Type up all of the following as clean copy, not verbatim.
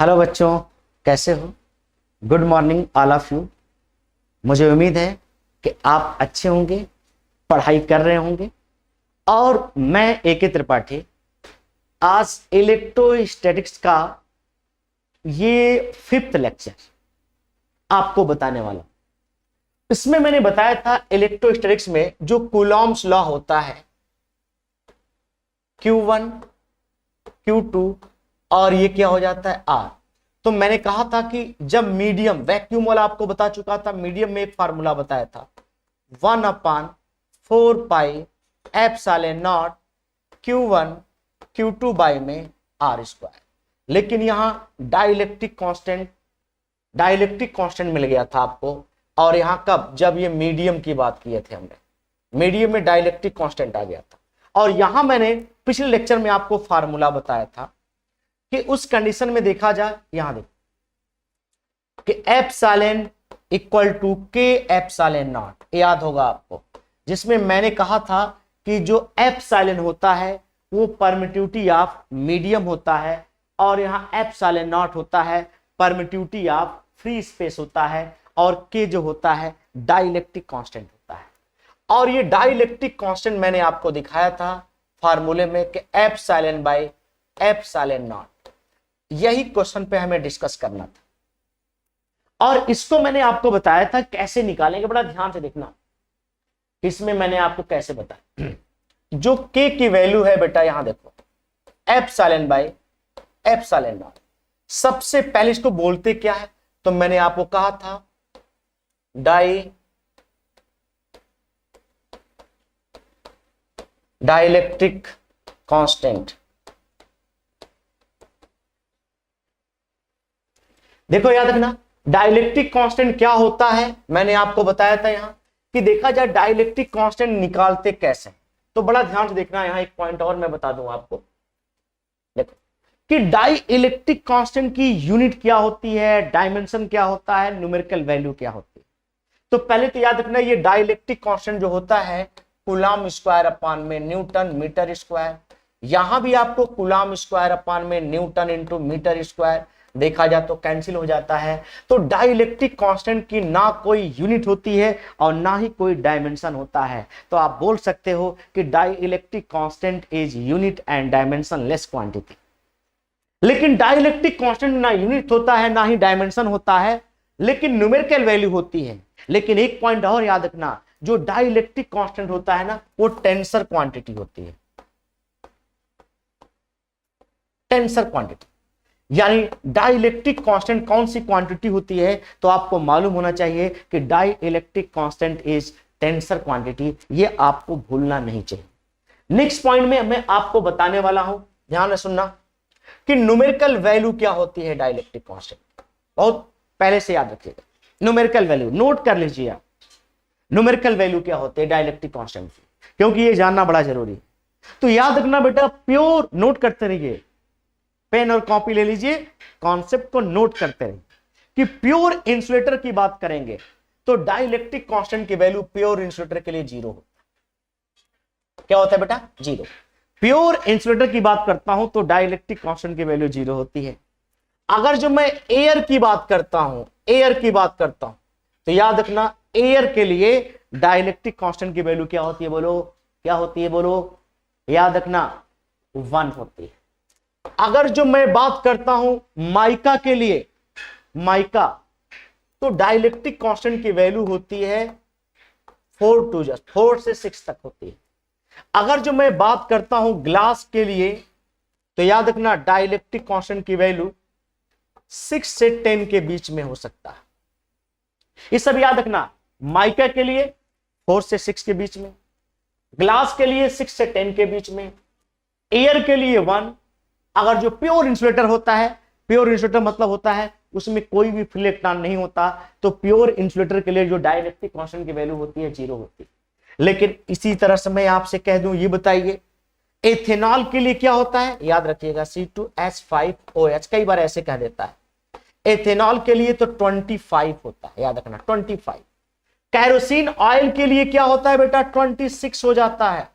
Hello बच्चों, कैसे हो? Good morning all of you. मुझे उम्मीद है कि आप अच्छे होंगे, पढ़ाई कर रहे होंगे। और मैं ए.के. त्रिपाठी आज इलेक्ट्रोस्टैटिक्स का ये 5th लेक्चर आपको बताने वाला। इसमें मैंने बताया था इलेक्ट्रोस्टैटिक्स में जो कूलॉम्स लॉ होता है Q1 Q2 और ये क्या हो जाता है R। तो मैंने कहा था कि जब मीडियम वैक्यूम वाला आपको बता चुका था, मीडियम में एक फार्मूला बताया था 1/4 pi epsilon naught Q1 Q2 by में R स्क्वायर। लेकिन यहां डाइलेक्ट्रिक कांस्टेंट मिल गया था आपको। और यहां कब? जब ये मीडियम की बात किए थे हमने, मीडियम में डाइलेक्ट्रिक कांस्टेंट आ गया था। और यहां मैंने पिछले लेक्चर में आपको फार्मूला बताया था कि उस कंडीशन में देखा जाए, यहां देखो कि एप्सिलॉन इक्वल टू के एप्सिलॉन नॉट, याद होगा आपको, जिसमें मैंने कहा था कि जो एप्सिलॉन होता है वो परमिटिविटी ऑफ मीडियम होता है और यहां एप्सिलॉन नॉट होता है परमिटिविटी ऑफ फ्री स्पेस होता है, और के जो होता है डाइलेक्ट्रिक कांस्टेंट होता है। और ये डाइलेक्ट्रिक कांस्टेंट मैंने आपको दिखाया था फार्मूले में कि एप्सिलॉन बाय एप्सिलॉन नॉट। यही क्वेश्चन पे हमें डिस्कस करना था और इसको मैंने आपको बताया था कैसे निकालेंगे। बड़ा ध्यान से देखना, इसमें मैंने आपको कैसे बताया। जो के की वैल्यू है बेटा, यहां देखो एप्सिलॉन बाय एप्सिलॉन नॉट। सबसे पहले इसको बोलते क्या है? तो मैंने आपको कहा था डाइलेक्ट्रिक कांस्टेंट। देखो याद रखना, डाइलेक्ट्रिक कांस्टेंट क्या होता है मैंने आपको बताया था यहां कि देखा जाए डाइलेक्ट्रिक कांस्टेंट निकालते कैसे। तो बड़ा ध्यान से देखना, यहां एक पॉइंट और मैं बता दूं आपको। देखो कि डाई इलेक्ट्रिक कांस्टेंट की यूनिट क्या होती है, डायमेंशन क्या होता है, न्यूमेरिकल वैल्यू क्या होती है। तो पहले तो याद रखना, ये डाइलेक्ट्रिक कांस्टेंट जो होता है कूलॉम स्क्वायर अपान में न्यूटन मीटर स्क्वायर। यहां भी आपको कूलॉम स्क्वायर अपान में न्यूटन इंटू मीटर स्क्वायर देखा जाए तो कैंसिल हो जाता है। तो डाइलेक्ट्रिक कांस्टेंट की ना कोई यूनिट होती है और ना ही कोई डायमेंशन होता है। तो आप बोल सकते हो कि dielectric constant is unit and dimension less quantity. लेकिन डाइलेक्ट्रिक कांस्टेंट ना यूनिट होता है ना ही डायमेंशन होता है, लेकिन न्यूमेरिकल वैल्यू होती है। लेकिन एक पॉइंट और याद रखना, जो डाइलेक्ट्रिक कांस्टेंट होता है ना वो टेंसर क्वांटिटी होती है। टेंसर क्वांटिटी यानी डाइलेक्ट्रिक कांस्टेंट कौन सी क्वांटिटी होती है? तो आपको मालूम होना चाहिए कि dielectric constant is tensor quantity. ये आपको भूलना नहीं चाहिए। नेक्स्ट पॉइंट में मैं आपको बताने वाला हूं, ध्यान से सुनना, कि न्यूमेरिकल वैल्यू क्या होती है डाइलेक्ट्रिक कांस्टेंट। बहुत पहले से याद रखिएगा, न्यूमेरिकल वैल्यू नोट कर लीजिए आप। न्यूमेरिकल वैल्यू क्या होते हैं डाइलेक्ट्रिक कांस्टेंट की, क्योंकि ये जानना बड़ा जरूरी है। तो याद रखना बेटा, प्योर नोट करते रहिए, पेन और कॉपी ले लीजिए, कॉन्सेप्ट को नोट करते रहिए कि प्योर इंसुलेटर की बात करेंगे तो डाइलेक्ट्रिक कांस्टेंट की वैल्यू प्योर इंसुलेटर के लिए 0 होता है। क्या होता है बेटा? 0। प्योर इंसुलेटर की बात करता हूं तो डाइलेक्ट्रिक कांस्टेंट की वैल्यू 0 होती है। अगर जो मैं एयर की बात करता हूं तो याद रखना, एयर के लिए डाइलेक्ट्रिक कांस्टेंट की वैल्यू क्या होती है? बोलो क्या होती है? बोलो, याद रखना 1 होती है। अगर जो मैं बात करता हूं माइका के लिए, माइका, तो डाइलेक्ट्रिक कांस्टेंट की वैल्यू होती है 4 से 6 तक होती है। अगर जो मैं बात करता हूं ग्लास के लिए तो याद रखना डाइलेक्ट्रिक कांस्टेंट की वैल्यू 6 से 10 के बीच में हो सकता है। ये सब याद रखना, माइका के लिए 4 से 6 के बीच में, ग्लास के लिए 6 से 10 के बीच में, एयर के लिए 1। अगर जो प्योर इंसुलेटर होता है, प्योर इंसुलेटर मतलब होता है उसमें कोई भी फ्री इलेक्ट्रॉन नहीं होता, तो प्योर इंसुलेटर के लिए जो डाइलेक्ट्रिक कांस्टेंट की वैल्यू होती है 0 होती है। लेकिन इसी तरह से मैं आपसे कह दूं, ये बताइए एथेनॉल के लिए क्या होता है? याद रखिएगा C2H5OH, कई बार ऐसे कह देता है। एथेनॉल के लिए तो 25 होता है, याद रखना 25। कैरोसिन ऑयल के लिए क्या होता है बेटा? 26 हो जाता है।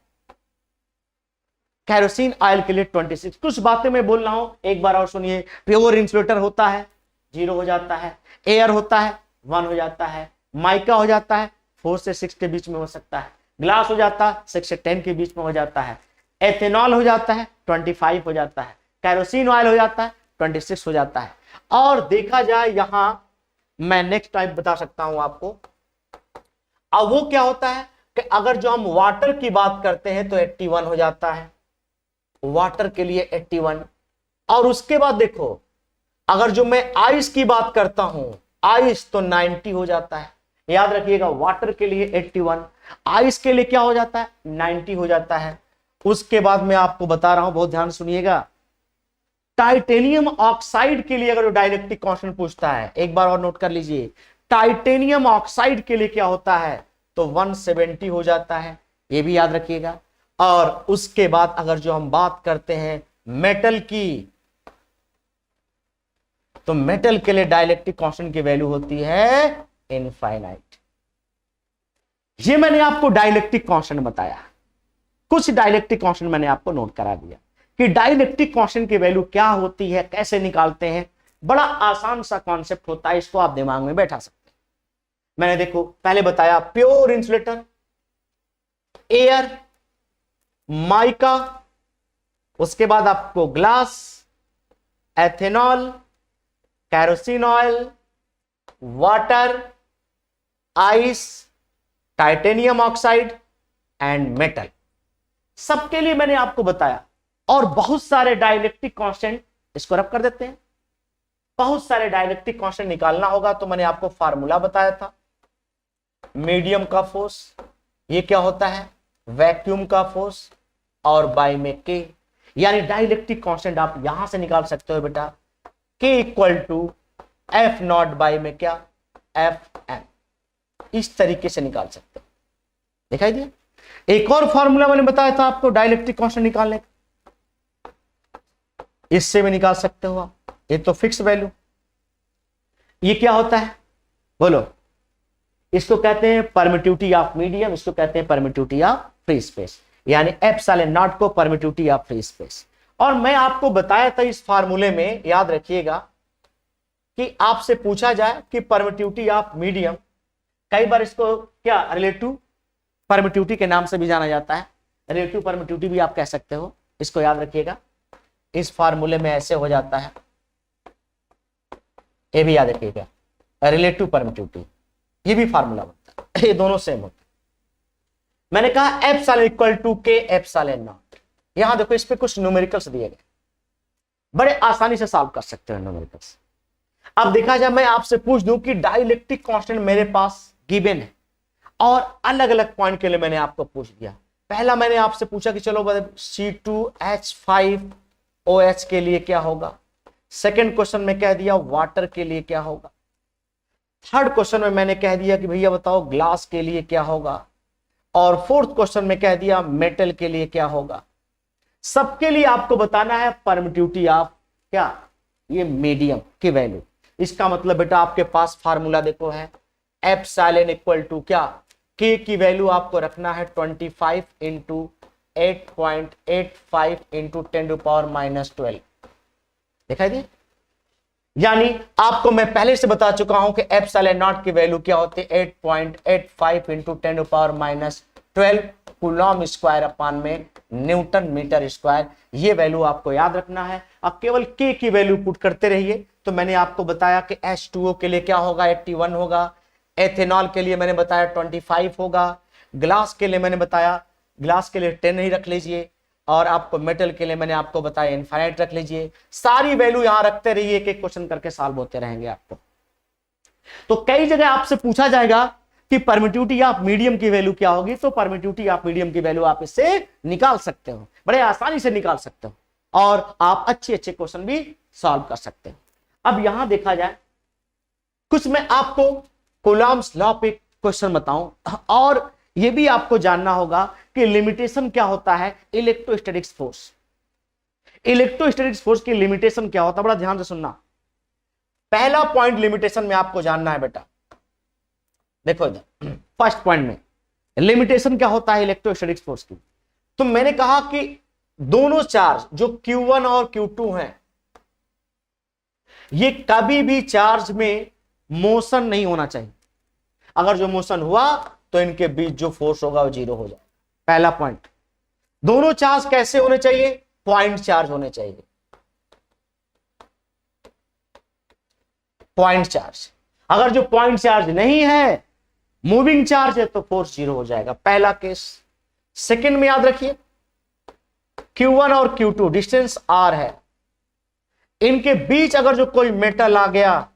कैरोसिन ऑयल के लिए 26। कुछ बातें मैं बोल रहा हूं, एक बार और सुनिए। प्योर इंसुलेटर होता है 0 हो जाता है, एयर होता है 1 हो जाता है, माइका हो जाता है 4 से 6 के बीच में हो सकता है, ग्लास हो जाता है 6 से 10 के बीच में हो जाता है, एथेनॉल हो जाता है 25 हो जाता है, कैरोसिन ऑयल हो जाता है 26 हो जाता है। और देखा जाए यहां मैं नेक्स्ट टाइप बता सकता हूं आपको। अब वो क्या होता है कि अगर जो हम वाटर की बात करते हैं तो 81 हो जाता है, वाटर के लिए 81। और उसके बाद देखो अगर जो मैं आइस की बात करता हूं, आइस तो 90 हो जाता है। याद रखिएगा वाटर के लिए 81, आइस के लिए क्या हो जाता है 90 हो जाता है। उसके बाद मैं आपको बता रहा हूं, बहुत ध्यान सुनिएगा, टाइटेनियम ऑक्साइड के लिए अगर डाइलेक्ट्रिक कांस्टेंट पूछता है, एक बार और नोट कर लीजिए, टाइटेनियम ऑक्साइड के लिए क्या होता है तो 170 हो जाता है, ये भी याद रखिएगा। और उसके बाद अगर जो हम बात करते हैं मेटल की, तो मेटल के लिए डाइलेक्ट्रिक कांस्टेंट की वैल्यू होती है इनफाइनाइट। ये मैंने आपको डाइलेक्ट्रिक कांस्टेंट बताया, कुछ डाइलेक्ट्रिक कांस्टेंट मैंने आपको नोट करा दिया कि डाइलेक्ट्रिक कांस्टेंट की वैल्यू क्या होती है, कैसे निकालते हैं। बड़ा आसान सा कॉन्सेप्ट होता है, इसको आप दिमाग में बैठा सकते हैं। मैंने देखो पहले बताया प्योर इंसुलेटर, एयर, माइका, उसके बाद आपको glass, ethanol, kerosene oil, water, ice, titanium oxide and metal, सबके लिए मैंने आपको बताया। और बहुत सारे डाइलेक्ट्रिक कांस्टेंट, इसको रब कर देते हैं, बहुत सारे डाइलेक्ट्रिक कांस्टेंट निकालना होगा तो मैंने आपको फार्मूला बताया था। मीडियम का फोर्स, ये क्या होता है वैक्यूम का फोर्स, और बाय में के, यानी डाइलेक्ट्रिक कांस्टेंट आप यहां से निकाल सकते हो बेटा, K equal to F naught by में क्या एफ एम, इस तरीके से निकाल सकते हो। दिखाई दिया। एक और फॉर्मूला मैंने बताया था आपको डाइलेक्ट्रिक कांस्टेंट निकालने का, इससे भी निकाल सकते हो आप। ये तो फिक्स वैल्यू, ये क्या होता है बोलो, इसको कहते हैं परमिटिविटी ऑफ मीडियम, इसको कहते हैं परमिटिविटी ऑफ फ्री स्पेस, यानी एप्सिलॉन नॉट को परमिटिविटी ऑफ फ्री स्पेस। और मैं आपको बताया था इस फार्मूले में, याद रखिएगा कि आपसे पूछा जाए कि परमिटिविटी ऑफ मीडियम, कई बार इसको क्या रिलेटिव परमिटिविटी के नाम से भी जाना जाता है, रिलेटिव परमिटिविटी भी आप कह सकते हो, इसको याद रखिएगा। इस फार्मूले में ऐसे हो जाता है, ये भी याद रखिएगा, रिलेटिव परमिटिविटी, ये भी फार्मूला बनता है, ये दोनों सेम होते हैं। मैंने कहा एप्सिलॉन इक्वल टू के एप्सिलॉन नॉट। यहां देखो इस पे कुछ न्यूमेरिकल्स दिए गए, बड़े आसानी से सॉल्व कर सकते हो न्यूमेरिकल्स। अब देखा जाए मैं आपसे पूछ दूं कि डाइलेक्ट्रिक कांस्टेंट मेरे पास गिवन है और अलग अलग पॉइंट के लिए मैंने आपको पूछ दिया। पहला मैंने आपसे पूछा कि चलो C2H5OH के लिए क्या होगा, सेकंड क्वेश्चन में कह दिया वाटर के लिए क्या होगा, थर्ड क्वेश्चन में मैंने कह दिया कि भैया बताओ ग्लास के लिए क्या होगा, और फोर्थ क्वेश्चन में कह दिया मेटल के लिए क्या होगा। सबके लिए आपको बताना है परमिटिविटी ऑफ क्या, ये मीडियम की वैल्यू। इसका मतलब बेटा आपके पास फार्मूला देखो है एप्सिलॉन इक्वल टू क्या, के की वैल्यू आपको रखना है 25 इंटू 8.85 इंटू 10⁻⁻12। दिखाई दे, यानी आपको मैं पहले से बता चुका हूं कि एप्सिलॉन नॉट की वैल्यू क्या होती है 8.85 इंटू 10⁻12 कूलॉम स्क्वायर अपान में न्यूटन मीटर स्क्वायर। ये वैल्यू आपको याद रखना है। अब केवल के की वैल्यू पुट करते रहिए। तो मैंने आपको बताया कि H2O के लिए क्या होगा 81 होगा, एथेनॉल के लिए मैंने बताया 25 होगा, ग्लास के लिए मैंने बताया ग्लास के लिए 10 ही रख लीजिए, और आपको मेटल के लिए मैंने आपको बताया इनफाइनाइट रख लीजिए। सारी वैल्यू यहां रखते रहिए, एक एक क्वेश्चन करके सॉल्व होते रहेंगे आपको। तो कई जगह आपसे पूछा जाएगा कि परमिटिविटी ऑफ मीडियम की वैल्यू क्या होगी, तो परमिटिविटी ऑफ मीडियम की वैल्यू आप इससे निकाल सकते हो, बड़े आसानी से निकाल सकते हो, और आप अच्छे अच्छे क्वेश्चन भी सॉल्व कर सकते हो। अब यहां देखा जाए, कुछ मैं आपको कूलॉम्स लॉ पे क्वेश्चन बताऊं, और यह भी आपको जानना होगा कि लिमिटेशन क्या होता है इलेक्ट्रोस्टैटिक्स फोर्स। इलेक्ट्रोस्टैटिक्स फोर्स की लिमिटेशन क्या होता है, बड़ा ध्यान से सुनना। पहला पॉइंट लिमिटेशन में आपको जानना है बेटा, देखो इधर फर्स्ट पॉइंट में लिमिटेशन क्या होता है इलेक्ट्रोस्टैटिक्स फोर्स की। तो मैंने कहा कि दोनों चार्ज जो Q1 और Q2 हैं, ये कभी भी चार्ज में मोशन नहीं होना चाहिए। अगर जो मोशन हुआ तो इनके बीच जो फोर्स होगा वो जीरो हो जाएगा। पहला पॉइंट। दोनों चार्ज कैसे होने चाहिए? पॉइंट चार्ज होने चाहिए, पॉइंट चार्ज। अगर जो पॉइंट चार्ज नहीं है, मूविंग चार्ज है, तो फोर्स जीरो हो जाएगा। पहला केस। सेकंड में याद रखिए, Q1 और Q2 डिस्टेंस R है, इनके बीच अगर जो कोई मेटल आ गया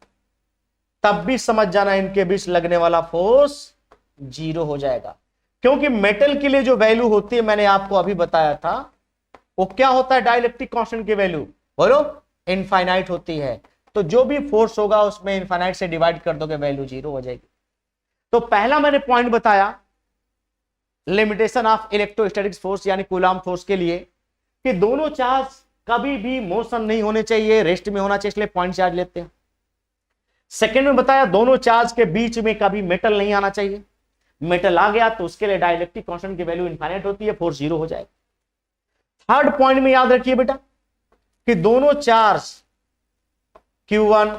तब भी समझ जाना इनके बीच लगने वाला फोर्स जीरो हो जाएगा। क्योंकि मेटल के लिए जो वैल्यू होती है मैंने आपको अभी बताया था, वो क्या होता है? डाइलेक्ट्रिक कांस्टेंट की वैल्यू बोलो, इनफाइनाइट होती है। तो जो भी फोर्स होगा उसमें इनफाइनाइट से डिवाइड कर दोगे, वैल्यू जीरो हो जाएगी। तो पहला मैंने पॉइंट बताया लिमिटेशन ऑफ इलेक्ट्रोस्टैटिक फोर्स यानी कूलॉम फोर्स के लिए, कि दोनों चार्ज कभी भी मोशन नहीं होने चाहिए, रेस्ट में होना चाहिए, इसलिए पॉइंट चार्ज लेते हैं। सेकेंड में बताया दोनों चार्ज के बीच में कभी मेटल नहीं आना चाहिए, मेटल आ गया तो उसके लिए डाइलेक्ट्रिक कांस्टेंट की वैल्यू इनफाइनाइट होती है, फोर्स जीरो हो जाएगा। थर्ड पॉइंट में याद रखिए बेटा कि दोनों चार्ज Q1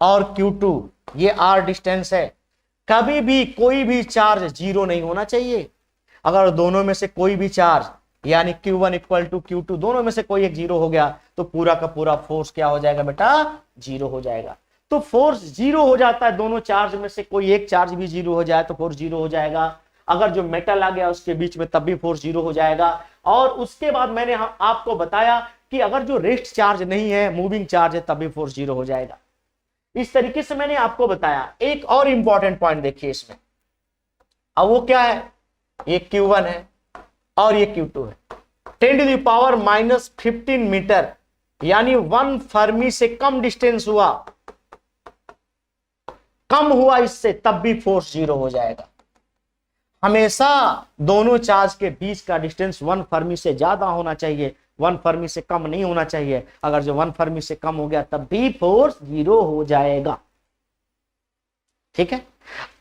और Q2 ये R डिस्टेंस है, कभी भी कोई भी चार्ज जीरो नहीं होना चाहिए। अगर दोनों में से कोई भी चार्ज यानी Q1 इक्वल टू Q2 दोनों में से कोई एक जीरो हो गया तो पूरा का पूरा फोर्स क्या हो जाएगा बेटा? जीरो हो जाएगा। तो फोर्स जीरो हो जाता है, दोनों चार्ज में से कोई एक चार्ज भी जीरो हो जाए तो फोर्स जीरो हो जाएगा। अगर जो मेटल आ गया उसके बीच में तब भी फोर्स जीरो हो जाएगा। और उसके बाद मैंने आपको बताया कि अगर जो रेस्ट चार्ज नहीं है, मूविंग चार्ज है, तब भी फोर्स जीरो हो जाएगा। इस तरीके से मैंने आपको बताया। एक और इंपॉर्टेंट पॉइंट देखिए इसमें, अब वो क्या है? ये Q1 है और ये Q2 है। 10⁻⁻15 मीटर यानी 1 फर्मी से कम डिस्टेंस हुआ, कम हुआ इससे, तब भी फोर्स जीरो हो जाएगा। हमेशा दोनों चार्ज के बीच का डिस्टेंस 1 फर्मी से ज्यादा होना चाहिए, 1 फर्मी से कम नहीं होना चाहिए। अगर जो 1 फर्मी से कम हो गया तब भी फोर्स जीरो हो जाएगा। ठीक है।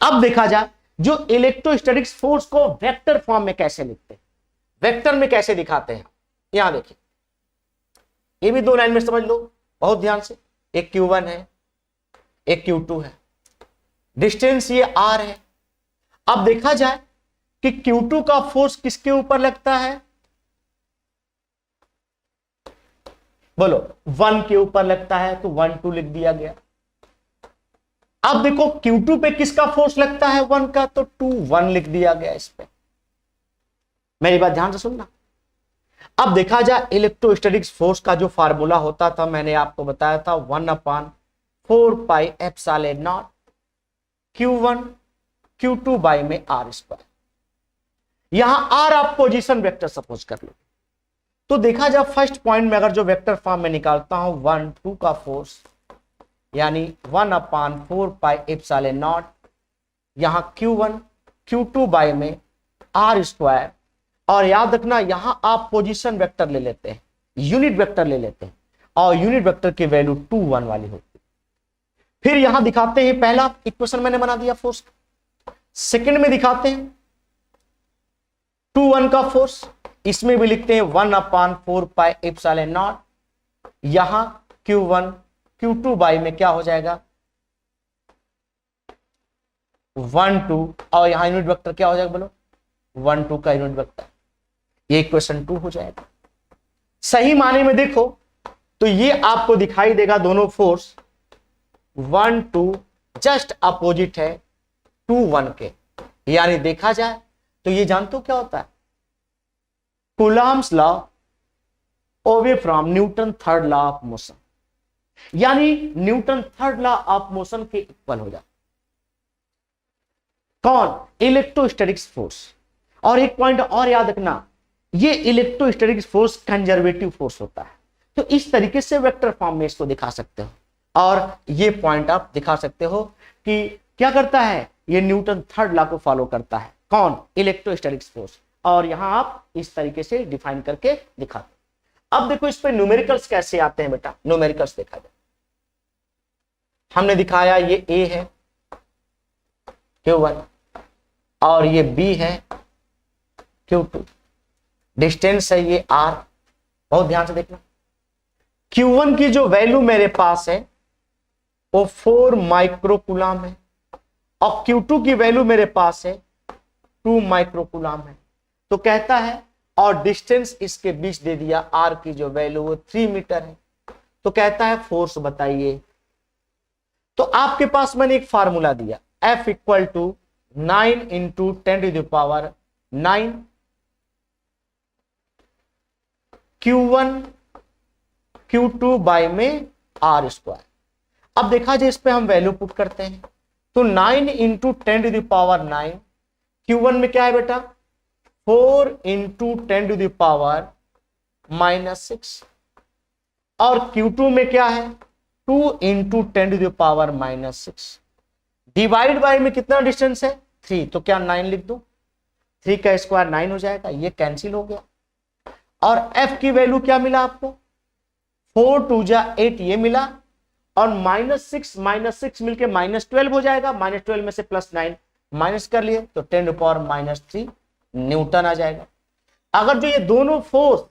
अब देखा जाए जो इलेक्ट्रोस्टैटिक्स फोर्स को वेक्टर फॉर्म में कैसे लिखते हैं, वेक्टर में कैसे दिखाते हैं। यहां देखिए, ये भी दो लाइन में समझ लो बहुत ध्यान से। एक Q1 है, एक Q2 है, डिस्टेंस ये R है। अब देखा जाए कि Q2 का फोर्स किसके ऊपर लगता है? बोलो, 1 के ऊपर लगता है, तो 1 2 लिख दिया गया। अब देखो Q2 पे किसका फोर्स लगता है? 1 का, तो 2 1 लिख दिया गया इस पे। मेरी बात ध्यान से सुनना। अब देखा जाए इलेक्ट्रोस्टैटिक्स फोर्स का जो फार्मूला होता था मैंने आपको बताया था 1/4πε0 Q1 Q2 बाई में R²। यहां R आप पोजीशन वेक्टर सपोज कर लो। तो देखा जाए फर्स्ट पॉइंट में अगर जो वेक्टर फॉर्म में निकालता हूं 1 2 का फोर्स यानी 1/4πε0 यहां Q1 Q2 बाई में R²। और याद रखना यहां आप पोजीशन वेक्टर ले लेते हैं, यूनिट वेक्टर ले लेते हैं, और यूनिट वेक्टर की वैल्यू 2 1 वाली होती है। फिर यहां दिखाते हैं, पहला इक्वेशन मैंने बना दिया फोर्स। सेकंड में दिखाते हैं 2 1 का फोर्स, इसमें भी लिखते हैं 1/4πε0। यहां Q1 Q2 बाई में क्या हो जाएगा? 1 2, और यहां यूनिट वेक्टर क्या हो जाएगा? बोलो, 1 2 का यूनिट वेक्टर। ये इक्वेशन 2 हो जाएगा। सही माने में देखो तो ये आपको दिखाई देगा दोनों फोर्स 1 2 जस्ट अपोजिट है 2 1 के। यानी देखा जाए तो ये जानते हो क्या होता है? Coulomb's law obey from Newton third law of motion, यानी Newton third law of motion के इक्वल हो जाता। कौन? Electrostatics force. और एक पॉइंट और याद रखना, ये इलेक्ट्रोस्टैटिक्स फोर्स कंजर्वेटिव फोर्स होता है। तो इस तरीके से वेक्टर फॉर्म में इसको दिखा सकते हो। और ये पॉइंट आप दिखा सकते हो कि क्या करता है, ये न्यूटन थर्ड लॉ को फॉलो करता है। कौन? Electrostatics force. और यहां आप इस तरीके से डिफाइन करके दिखाते। अब देखो इस पे न्यूमेरिकल्स कैसे आते हैं बेटा। न्यूमेरिकल्स देखा जाए, हमने दिखाया ये A है Q1 और ये B है Q2। डिस्टेंस है ये r, बहुत ध्यान से देखना। Q1 की जो वैल्यू मेरे पास है वो 4 माइक्रोकूलम है और Q2 की वैल्यू मेरे पास है 2 माइक्रोकूलम है। तो कहता है और डिस्टेंस इसके बीच दे दिया r की जो वैल्यू वो 3 मीटर है। तो कहता है फोर्स बताइए। तो आपके पास मैंने एक फार्मूला दिया F equal to 9 into 10⁹ Q1 Q2 by में r स्क्वायर। अब देखा जाए इस पे हम वैल्यू पुट करते हैं तो 9 इंटू 10⁹ Q1 में क्या है बेटा 4 इंटू 10⁻⁻6 और Q2 में क्या है 2 इंटू 10⁻⁻6 डिवाइड बाय में कितना डिस्टेंस है 3। तो क्या 9 लिख दो, 3 का स्क्वायर 9 हो जाएगा, ये कैंसिल हो गया। और F की वैल्यू क्या मिला आपको 4 2 जा 8 ये मिला और -6 मिलके -12 हो जाएगा। -12 में से +9 माइनस कर लिए तो 10⁻³ न्यूटन आ जाएगा। अगर जो ये दोनों फोर्स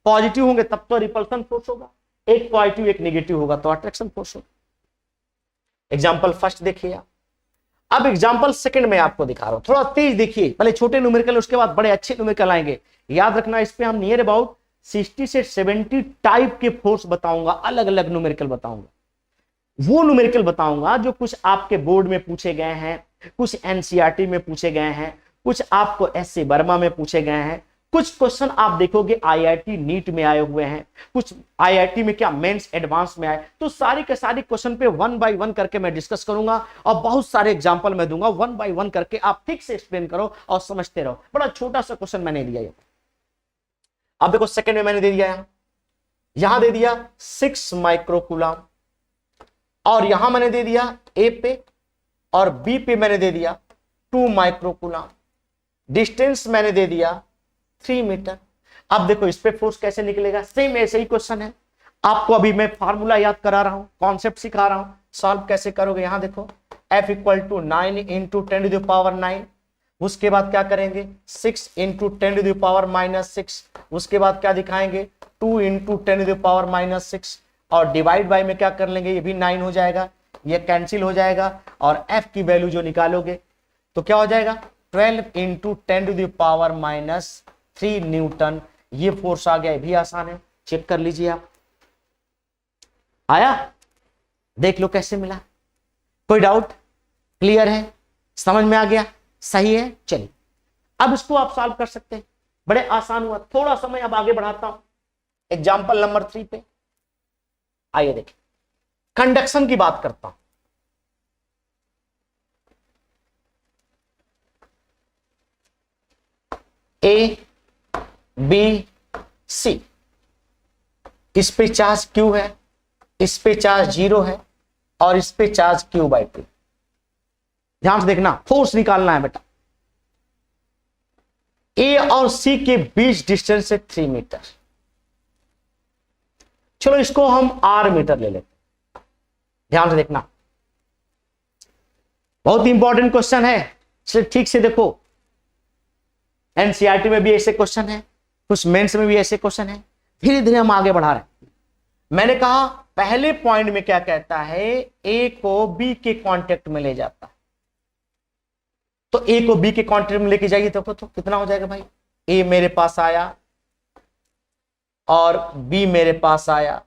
पॉजिटिव होंगे तब तो रिपल्सन फोर्स होगा, एक पॉजिटिव एक नेगेटिव होगा तो अट्रैक्शन फोर्स होगा। एग्जांपल फर्स्ट देखिए आप। अब एग्जांपल सेकंड में आपको दिखा रहा हूं, थोड़ा तेज देखिए, पहले छोटे न्यूमेरिकल उसके बाद बड़े अच्छे न्यूमेरिकल आएंगे। याद रखना इस पे हम नियर अबाउट 60 से 70 टाइप के फोर्स बताऊंगा, अलग अलग न्यूमेरिकल बताऊंगा। वो न्यूमेरिकल बताऊंगा जो कुछ आपके बोर्ड में पूछे गए हैं, कुछ एनसीईआरटी में पूछे गए हैं, कुछ आपको एससी वर्मा में पूछे गए हैं, कुछ क्वेश्चन आप देखोगे आईआईटी नीट में आए हुए हैं, कुछ आईआईटी में क्या मेंस एडवांस में आए। तो सारी के सारी क्वेश्चन पे 1 बाय 1 करके मैं डिस्कस करूंगा और बहुत सारे एग्जांपल मैं दूंगा। 1 बाय 1 करके आप ठीक से एक्सप्लेन करो और समझते रहो। बड़ा छोटा सा क्वेश्चन मैंने दिया है। अब देखो सेकंड में मैंने दे दिया, यहां दे दिया 6 माइक्रोकूलम और यहां मैंने दे दिया ए पे और बी पे मैंने दे दिया 2 माइक्रोकूलम। डिस्टेंस मैंने दे दिया 3 मीटर। अब देखो इस पे फोर्स कैसे निकलेगा, सेम ऐसे ही क्वेश्चन है। आपको अभी मैं फार्मूला याद करा रहा हूं, कॉन्सेप्ट सिखा रहा हूं, सॉल्व कैसे करोगे। यहां देखो F इक्वल टू 9 इंटू 10⁻⁹। उसके बाद क्या करेंगे 6 इंटू 10⁻⁻6। उसके बाद क्या दिखाएंगे 2 इंटू 10⁻⁻6 और डिवाइड बाय में क्या कर लेंगे, ये भी 9 हो जाएगा, ये कैंसिल हो जाएगा और F की वैल्यू जो निकालोगे तो क्या हो जाएगा 12 इंटू 10⁻³ न्यूटन। ये फोर्स आ गया, ये भी आसान है, चेक कर लीजिए आप। आया, देख लो कैसे मिला। कोई डाउट, क्लियर है, समझ में आ गया, सही है। चलिए अब इसको आप सॉल्व कर सकते हैं, बड़े आसान हुआ। थोड़ा समय अब आगे बढ़ाता हूं एग्जाम्पल नंबर 3 पे। आइए देखिए, कंडक्शन की बात करता हूं। ए बी सी, इस पे चार्ज Q है, इस पे चार्ज 0 है और इस पे चार्ज Q/2। ध्यान से देखना, फोर्स निकालना है बेटा। ए और सी के बीच डिस्टेंस है 3 मीटर। चलो इसको हम R मीटर ले लेते। ध्यान से देखना, बहुत इंपॉर्टेंट क्वेश्चन है, इसलिए ठीक से देखो। एनसीईआरटी में भी ऐसे क्वेश्चन है, कुछ मेंस में भी ऐसे क्वेश्चन है। धीरे धीरे हम आगे बढ़ा रहे हैं। मैंने कहा पहले पॉइंट में क्या कहता है, ए को बी के कांटेक्ट में ले जाता है। तो ए को बी के कांटेक्ट में लेके जाइए तो कितना हो जाएगा भाई, ए मेरे पास आया और बी मेरे पास आया।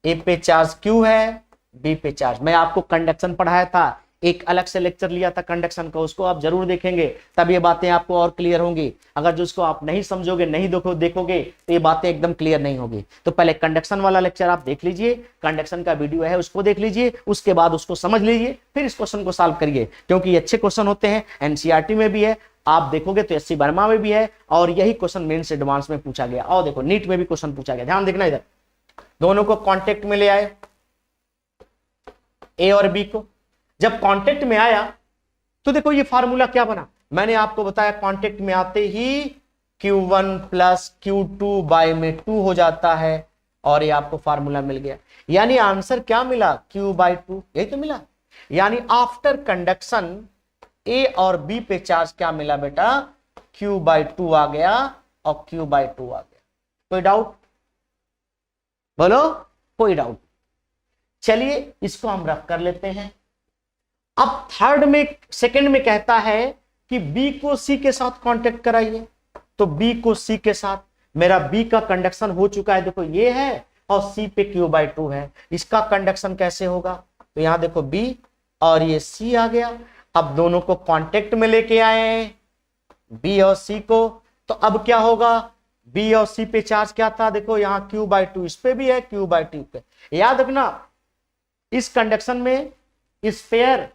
ए पे चार्ज Q है, बी पे चार्ज। मैं आपको कंडक्शन पढ़ाया था, एक अलग से लेक्चर लिया था कंडक्शन का, उसको आप जरूर देखेंगे, तब ये बातें आपको और क्लियर होंगी। अगर जो उसको आप नहीं समझोगे, नहीं देखोगे तो ये बातें एकदम क्लियर नहीं होगी। तो पहले कंडक्शन वाला लेक्चर आप देख लीजिए, कंडक्शन का वीडियो है उसको देख लीजिए, उसके बाद उसको समझ लीजिए, फिर इस क्वेश्चन को सॉल्व करिए, क्योंकि अच्छे क्वेश्चन होते हैं। एनसीईआरटी में भी है, आप देखोगे तो एससी वर्मा में भी है, और यही क्वेश्चन मेंस एडवांस में पूछा गया। और देखो नीट में भी क्वेश्चन पूछा गया। ध्यान देखना, इधर दोनों को कॉन्टेक्ट में ले आए, ए और बी को। जब कांटेक्ट में आया तो देखो ये फार्मूला क्या बना, मैंने आपको बताया कांटेक्ट में आते ही Q1 प्लस Q2 बाय में 2 हो जाता है और ये आपको फार्मूला मिल गया। यानी आंसर क्या मिला, Q/2, यही तो मिला। यानी आफ्टर कंडक्शन ए और बी पे चार्ज क्या मिला बेटा, Q/2 आ गया। और Q/2 आ गया। कोई डाउट? बोलो, कोई डाउट? चलिए इसको हम रख कर लेते हैं। अब सेकंड में कहता है कि B को C के साथ कांटेक्ट कराइए। तो B को C के साथ, मेरा B का कंडक्शन हो चुका है, देखो ये है, और C पे Q/2 है। इसका कंडक्शन कैसे होगा? तो यहां देखो B और ये C आ गया। अब दोनों को कांटेक्ट में लेके आए B और C को, तो अब क्या होगा? B और C पे चार्ज क्या था? देखो यहाँ Q/2, इस पे भी है Q/2 पे। याद रखना इस कंडक्शन में स्फीयर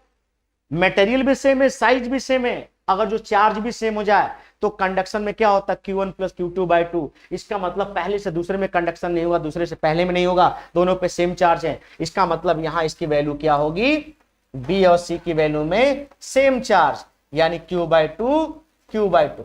मटेरियल भी सेम है, साइज भी सेम है। अगर जो चार्ज भी सेम हो जाए तो कंडक्शन में क्या होता है? Q1 + Q2/2। इसका मतलब पहले से दूसरे में कंडक्शन नहीं होगा, दूसरे से पहले में नहीं होगा, दोनों पे सेम चार्ज है। इसका मतलब यहां इसकी वैल्यू क्या होगी? B और C की वैल्यू में सेम चार्ज, यानी Q/2।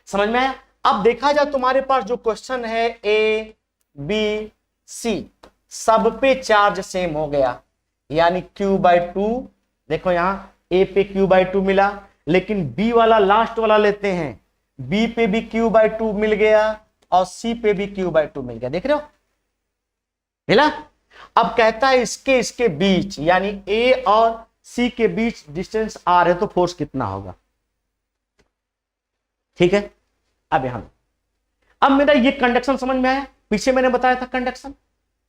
समझ में आया? अब देखा जाए तुम्हारे पास जो क्वेश्चन है A, B, C सब पे चार्ज सेम हो गया, यानी Q/2। देखो यहां A पे Q/2 मिला, लेकिन B वाला लास्ट वाला लेते हैं, B पे भी Q/2 मिल गया और C पे भी Q/2 मिल गया। देख रहे हो? मिला? अब कहता है इसके बीच, यानी A और C के बीच डिस्टेंस R है, तो फोर्स कितना होगा? ठीक है, अब मेरा ये कंडक्शन समझ में आया? पीछे मैंने बताया था कंडक्शन।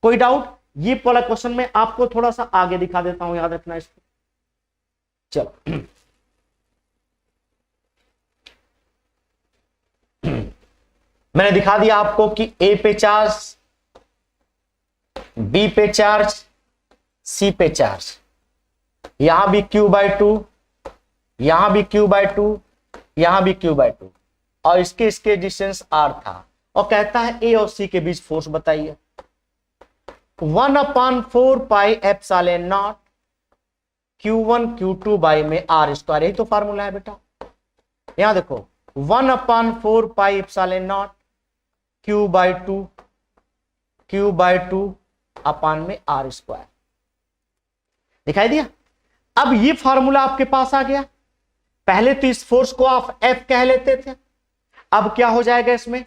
कोई डाउट? ये वाला क्वेश्चन में आपको थोड़ा सा आगे दिखा देता हूं, याद रखना इसको। चलो मैंने दिखा दिया आपको कि A पे चार्ज, B पे चार्ज, C पे चार्ज, यहां भी Q/2, यहां भी Q/2, यहां भी Q/2, और इसके डिस्टेंस R था। और कहता है A और C के बीच फोर्स बताइए। 1/4πε0 Q1 Q2 बाई में R², यही तो फार्मूला है बेटा। यहां देखो 1/4πε0 Q/2 अपान में R²। दिखाई दिया? अब ये फार्मूला आपके पास आ गया। पहले तो इस फोर्स को आप F कह लेते थे, अब क्या हो जाएगा इसमें?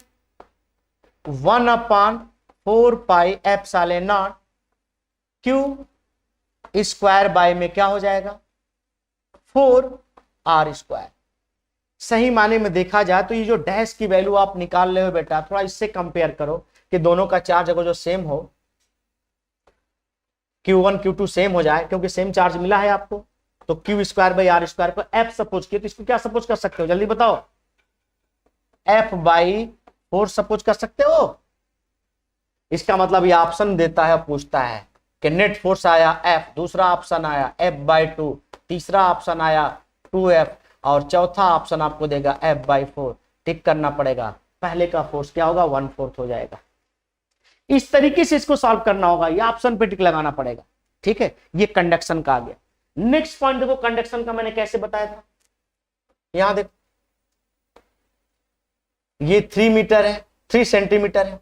1/4πε0 Q² बाय में क्या हो जाएगा? 4R²। सही माने में देखा जाए तो ये जो डैश की वैल्यू आप निकाल रहे हो बेटा, थोड़ा इससे कंपेयर करो कि दोनों का चार्ज अगर जो सेम हो, Q1 Q2 सेम हो जाए, क्योंकि सेम चार्ज मिला है आपको, तो Q²/R² को F सपोज किया, तो इसको क्या सपोज कर सकते हो? जल्दी बताओ। F/4 सपोज कर सकते हो। इसका मतलब ये ऑप्शन देता है, पूछता है कि नेट फोर्स आया F, दूसरा ऑप्शन आया F/2, तीसरा ऑप्शन आया 2F, और चौथा ऑप्शन आपको देगा F/4। टिक करना पड़ेगा, पहले का फोर्स क्या होगा? 1/4 हो जाएगा। इस तरीके से इसको सॉल्व करना होगा, ये ऑप्शन पे टिक लगाना पड़ेगा। ठीक है, ये कंडक्शन का आ गया। नेक्स्ट पॉइंट देखो, कंडक्शन का मैंने कैसे बताया था। यहां देखो ये 3 मीटर है, 3 सेंटीमीटर है,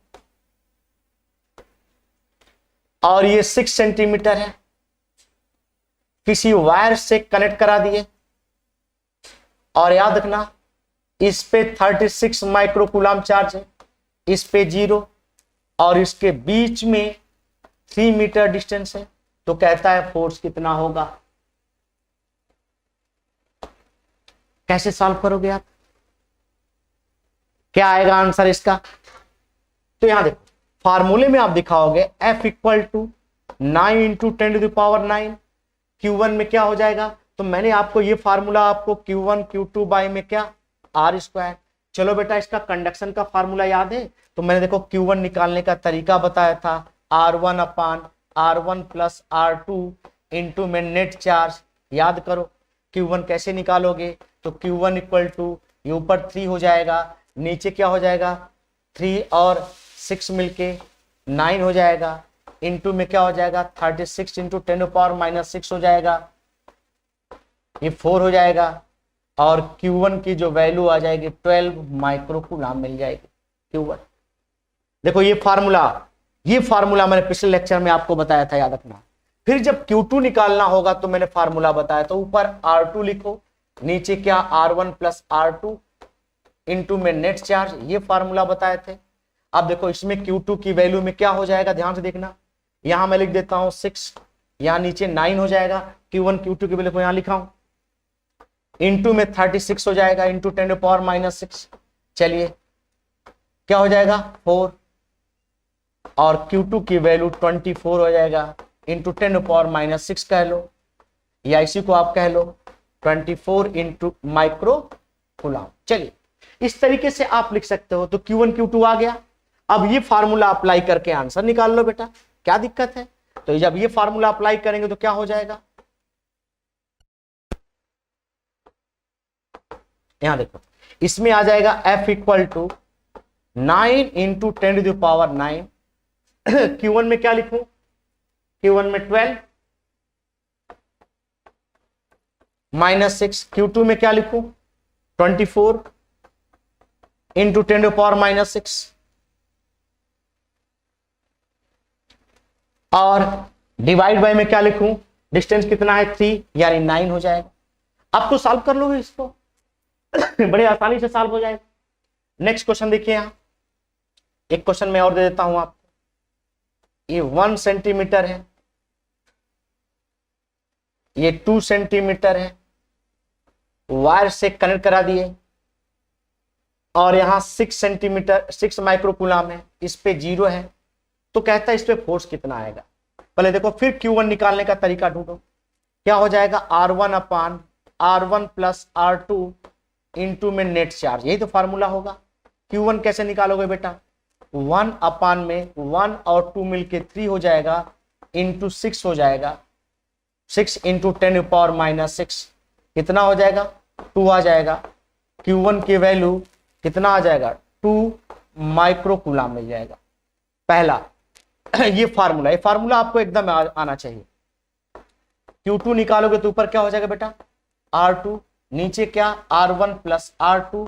और ये 6 सेंटीमीटर है। किसी वायर से कनेक्ट करा दिए, और याद रखना इस पे 36 माइक्रोकूलम चार्ज है, इस पे 0, और इसके बीच में 3 मीटर डिस्टेंस है। तो कहता है फोर्स कितना होगा? कैसे सॉल्व करोगे आप? क्या आएगा आंसर इसका? तो यहां देखो फार्मूले में आप दिखाओगे F = 9 × 10⁹ Q1 में क्या हो जाएगा? तो मैंने आपको ये फार्मूला आपको Q1 Q2 बाई में क्या? R²। चलो बेटा इसका कंडक्शन का फार्मूला याद है? तो मैंने देखो Q1 निकालने का तरीका बताया था, R1/R1 + R2 इंटू में नेट चार्ज। याद करो Q1 कैसे निकालोगे? तो Q1 = ये ऊपर 3 हो जाएगा, नीचे क्या हो जाएगा? 3 और 6 मिलके 9 हो जाएगा, इंटू में क्या हो जाएगा? 36 × 10⁻⁻6 हो जाएगा, ये 4 हो जाएगा, और Q1 की जो वैल्यू आ जाएगी 12 माइक्रोकूलम मिल जाएगी Q1। देखो ये फार्मूला मैंने पिछले लेक्चर में आपको बताया था, याद रखना। फिर जब Q2 निकालना होगा तो मैंने फार्मूला बताया, तो ऊपर R2 लिखो, नीचे क्या? R1 + R2 इनटू में नेट चार्ज, ये फार्मूला बताए थे। अब देखो इसमें Q2 की वैल्यू में क्या हो जाएगा, ध्यान से देखना, यहां मैं लिख देता हूं 6, यहां नीचे 9 हो जाएगा, Q1 Q2 की वैल्यू को यहां लिखा हूं, इनटू में 36 हो जाएगा, इंटू 10⁻⁻6, चलिए क्या हो जाएगा 4, और Q2 की वैल्यू 24 हो जाएगा, इंटू 10⁻⁻6 कह लो, या इसी को आप कह लो 24 इंटू माइक्रो कूलम। चलिए इस तरीके से आप लिख सकते हो। तो Q1 Q2 आ गया। अब ये फार्मूला अप्लाई करके आंसर निकाल लो बेटा, क्या दिक्कत है। तो जब ये फार्मूला अप्लाई करेंगे तो क्या हो जाएगा, यहां देखो इसमें आ जाएगा F equal to 9 into 10⁻9। Q1 में क्या लिखूं, Q1 में 12 -6, Q2 में क्या लिखूं 24 इंटू 10⁻6, और डिवाइड बाय में क्या लिखूं, डिस्टेंस कितना है 3 यानी 9 हो जाएगा। अब तो सॉल्व कर लोगे इसको, बड़े आसानी से सॉल्व हो जाएगा। नेक्स्ट क्वेश्चन देखिए, यहां एक क्वेश्चन मैं और दे देता हूं आपको। ये 1 सेंटीमीटर है, ये 2 सेंटीमीटर है, वायर से कनेक्ट करा दिए, और यहां 6 सेंटीमीटर 6 माइक्रोकूलम है, इस पे 0 है। तो कहता है इस पे फोर्स कितना आएगा। पहले देखो फिर Q1 निकालने का तरीका ढूंढो, क्या हो जाएगा R1 प्लस R2 इंटू में नेट चार्ज, यही तो फार्मूला होगा। Q1 कैसे निकालोगे बेटा, 1 में 1 और 2 मिलके 3 हो जाएगा, इंटू 6 हो जाएगा, 6 इंटू 10⁻6 कितना हो जाएगा 2 आ जाएगा। Q1 की वैल्यू कितना आ जाएगा 2 माइक्रोकूलम मिल जाएगा। पहला ये फार्मूला आपको एकदम आना चाहिए। Q2 निकालोगे तो ऊपर क्या हो जाएगा बेटा R2, नीचे क्या R1 प्लस R2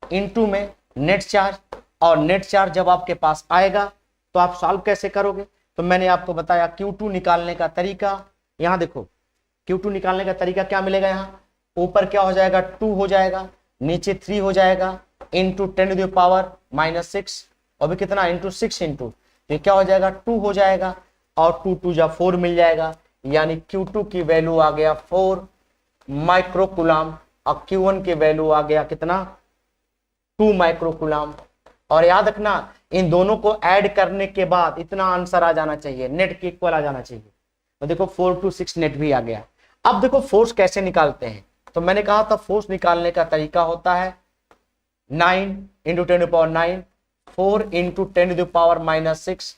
इंटू में नेट चार्ज, और नेट चार्ज जब आपके पास आएगा तो आप सॉल्व कैसे करोगे। तो मैंने आपको बताया Q2 निकालने का तरीका, यहां देखो Q2 निकालने का तरीका क्या मिलेगा, यहाँ ऊपर क्या हो जाएगा 2 हो जाएगा, नीचे 3 हो जाएगा, इंटू 10⁻6, और भी कितना इंटू 6 इंटू, तो क्या हो जाएगा 2 हो जाएगा, और 2 2 जा 4 मिल जाएगा, यानी Q2 की वैल्यू आ गया 4 माइक्रोकूलम, और Q1 की वैल्यू आ गया कितना 2 माइक्रोकूलम। और याद रखना इन दोनों को ऐड करने के बाद इतना आंसर आ जाना चाहिए, नेट के इक्वल आ जाना चाहिए। तो देखो 4 to 6 नेट भी आ गया। अब देखो फोर्स कैसे निकालते हैं, तो मैंने कहा था फोर्स निकालने का तरीका होता है 9 into 10⁻9, 4 into 10⁻6,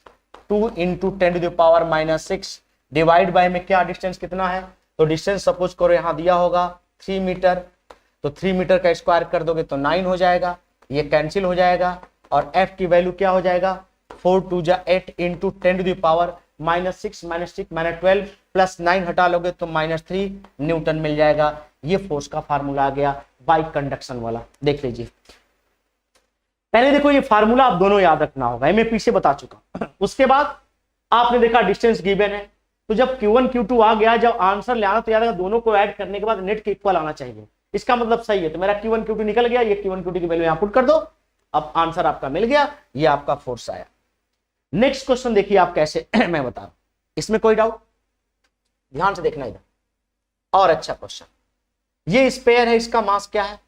2 into 10⁻6, divide by में क्या डिस्टेंस कितना है, तो डिस्टेंस सपोज करो यहां दिया होगा 3 मीटर, तो 3 मीटर का स्क्वायर कर दोगे तो 9 हो जाएगा, ये कैंसिल हो जाएगा, और F की वैल्यू क्या हो जाएगा 4 2 जा 8 इंटू 10⁻6 -6 -12 प्लस 9 हटा लोगे तो -3 न्यूटन मिल जाएगा। ये फोर्स का फार्मूला आ गया बाई कंडक्शन वाला, देख लीजिए। पहले देखो ये फार्मूला आप दोनों याद रखना होगा, मैं पीछे बता चुका। उसके बाद आपने देखा डिस्टेंस गिवन है, तो जब Q1 Q2 आ गया, जब आंसर ले आना तो याद रखना दोनों को ऐड करने के बाद नेट के इक्वल आना चाहिए। इसका मतलब सही है, तो मेरा Q1 Q2 निकल गया, ये Q1 Q2 की वैल्यू यहां पुट कर दो, अब आंसर आपका मिल गया, ये आपका फोर्स आया। नेक्स्ट क्वेश्चन देखिए आप कैसे मैं बता रहा हूं, इसमें कोई डाउट, ध्यान से देखना इधर, और अच्छा क्वेश्चन। ये स्पेयर है, इसका मास क्या है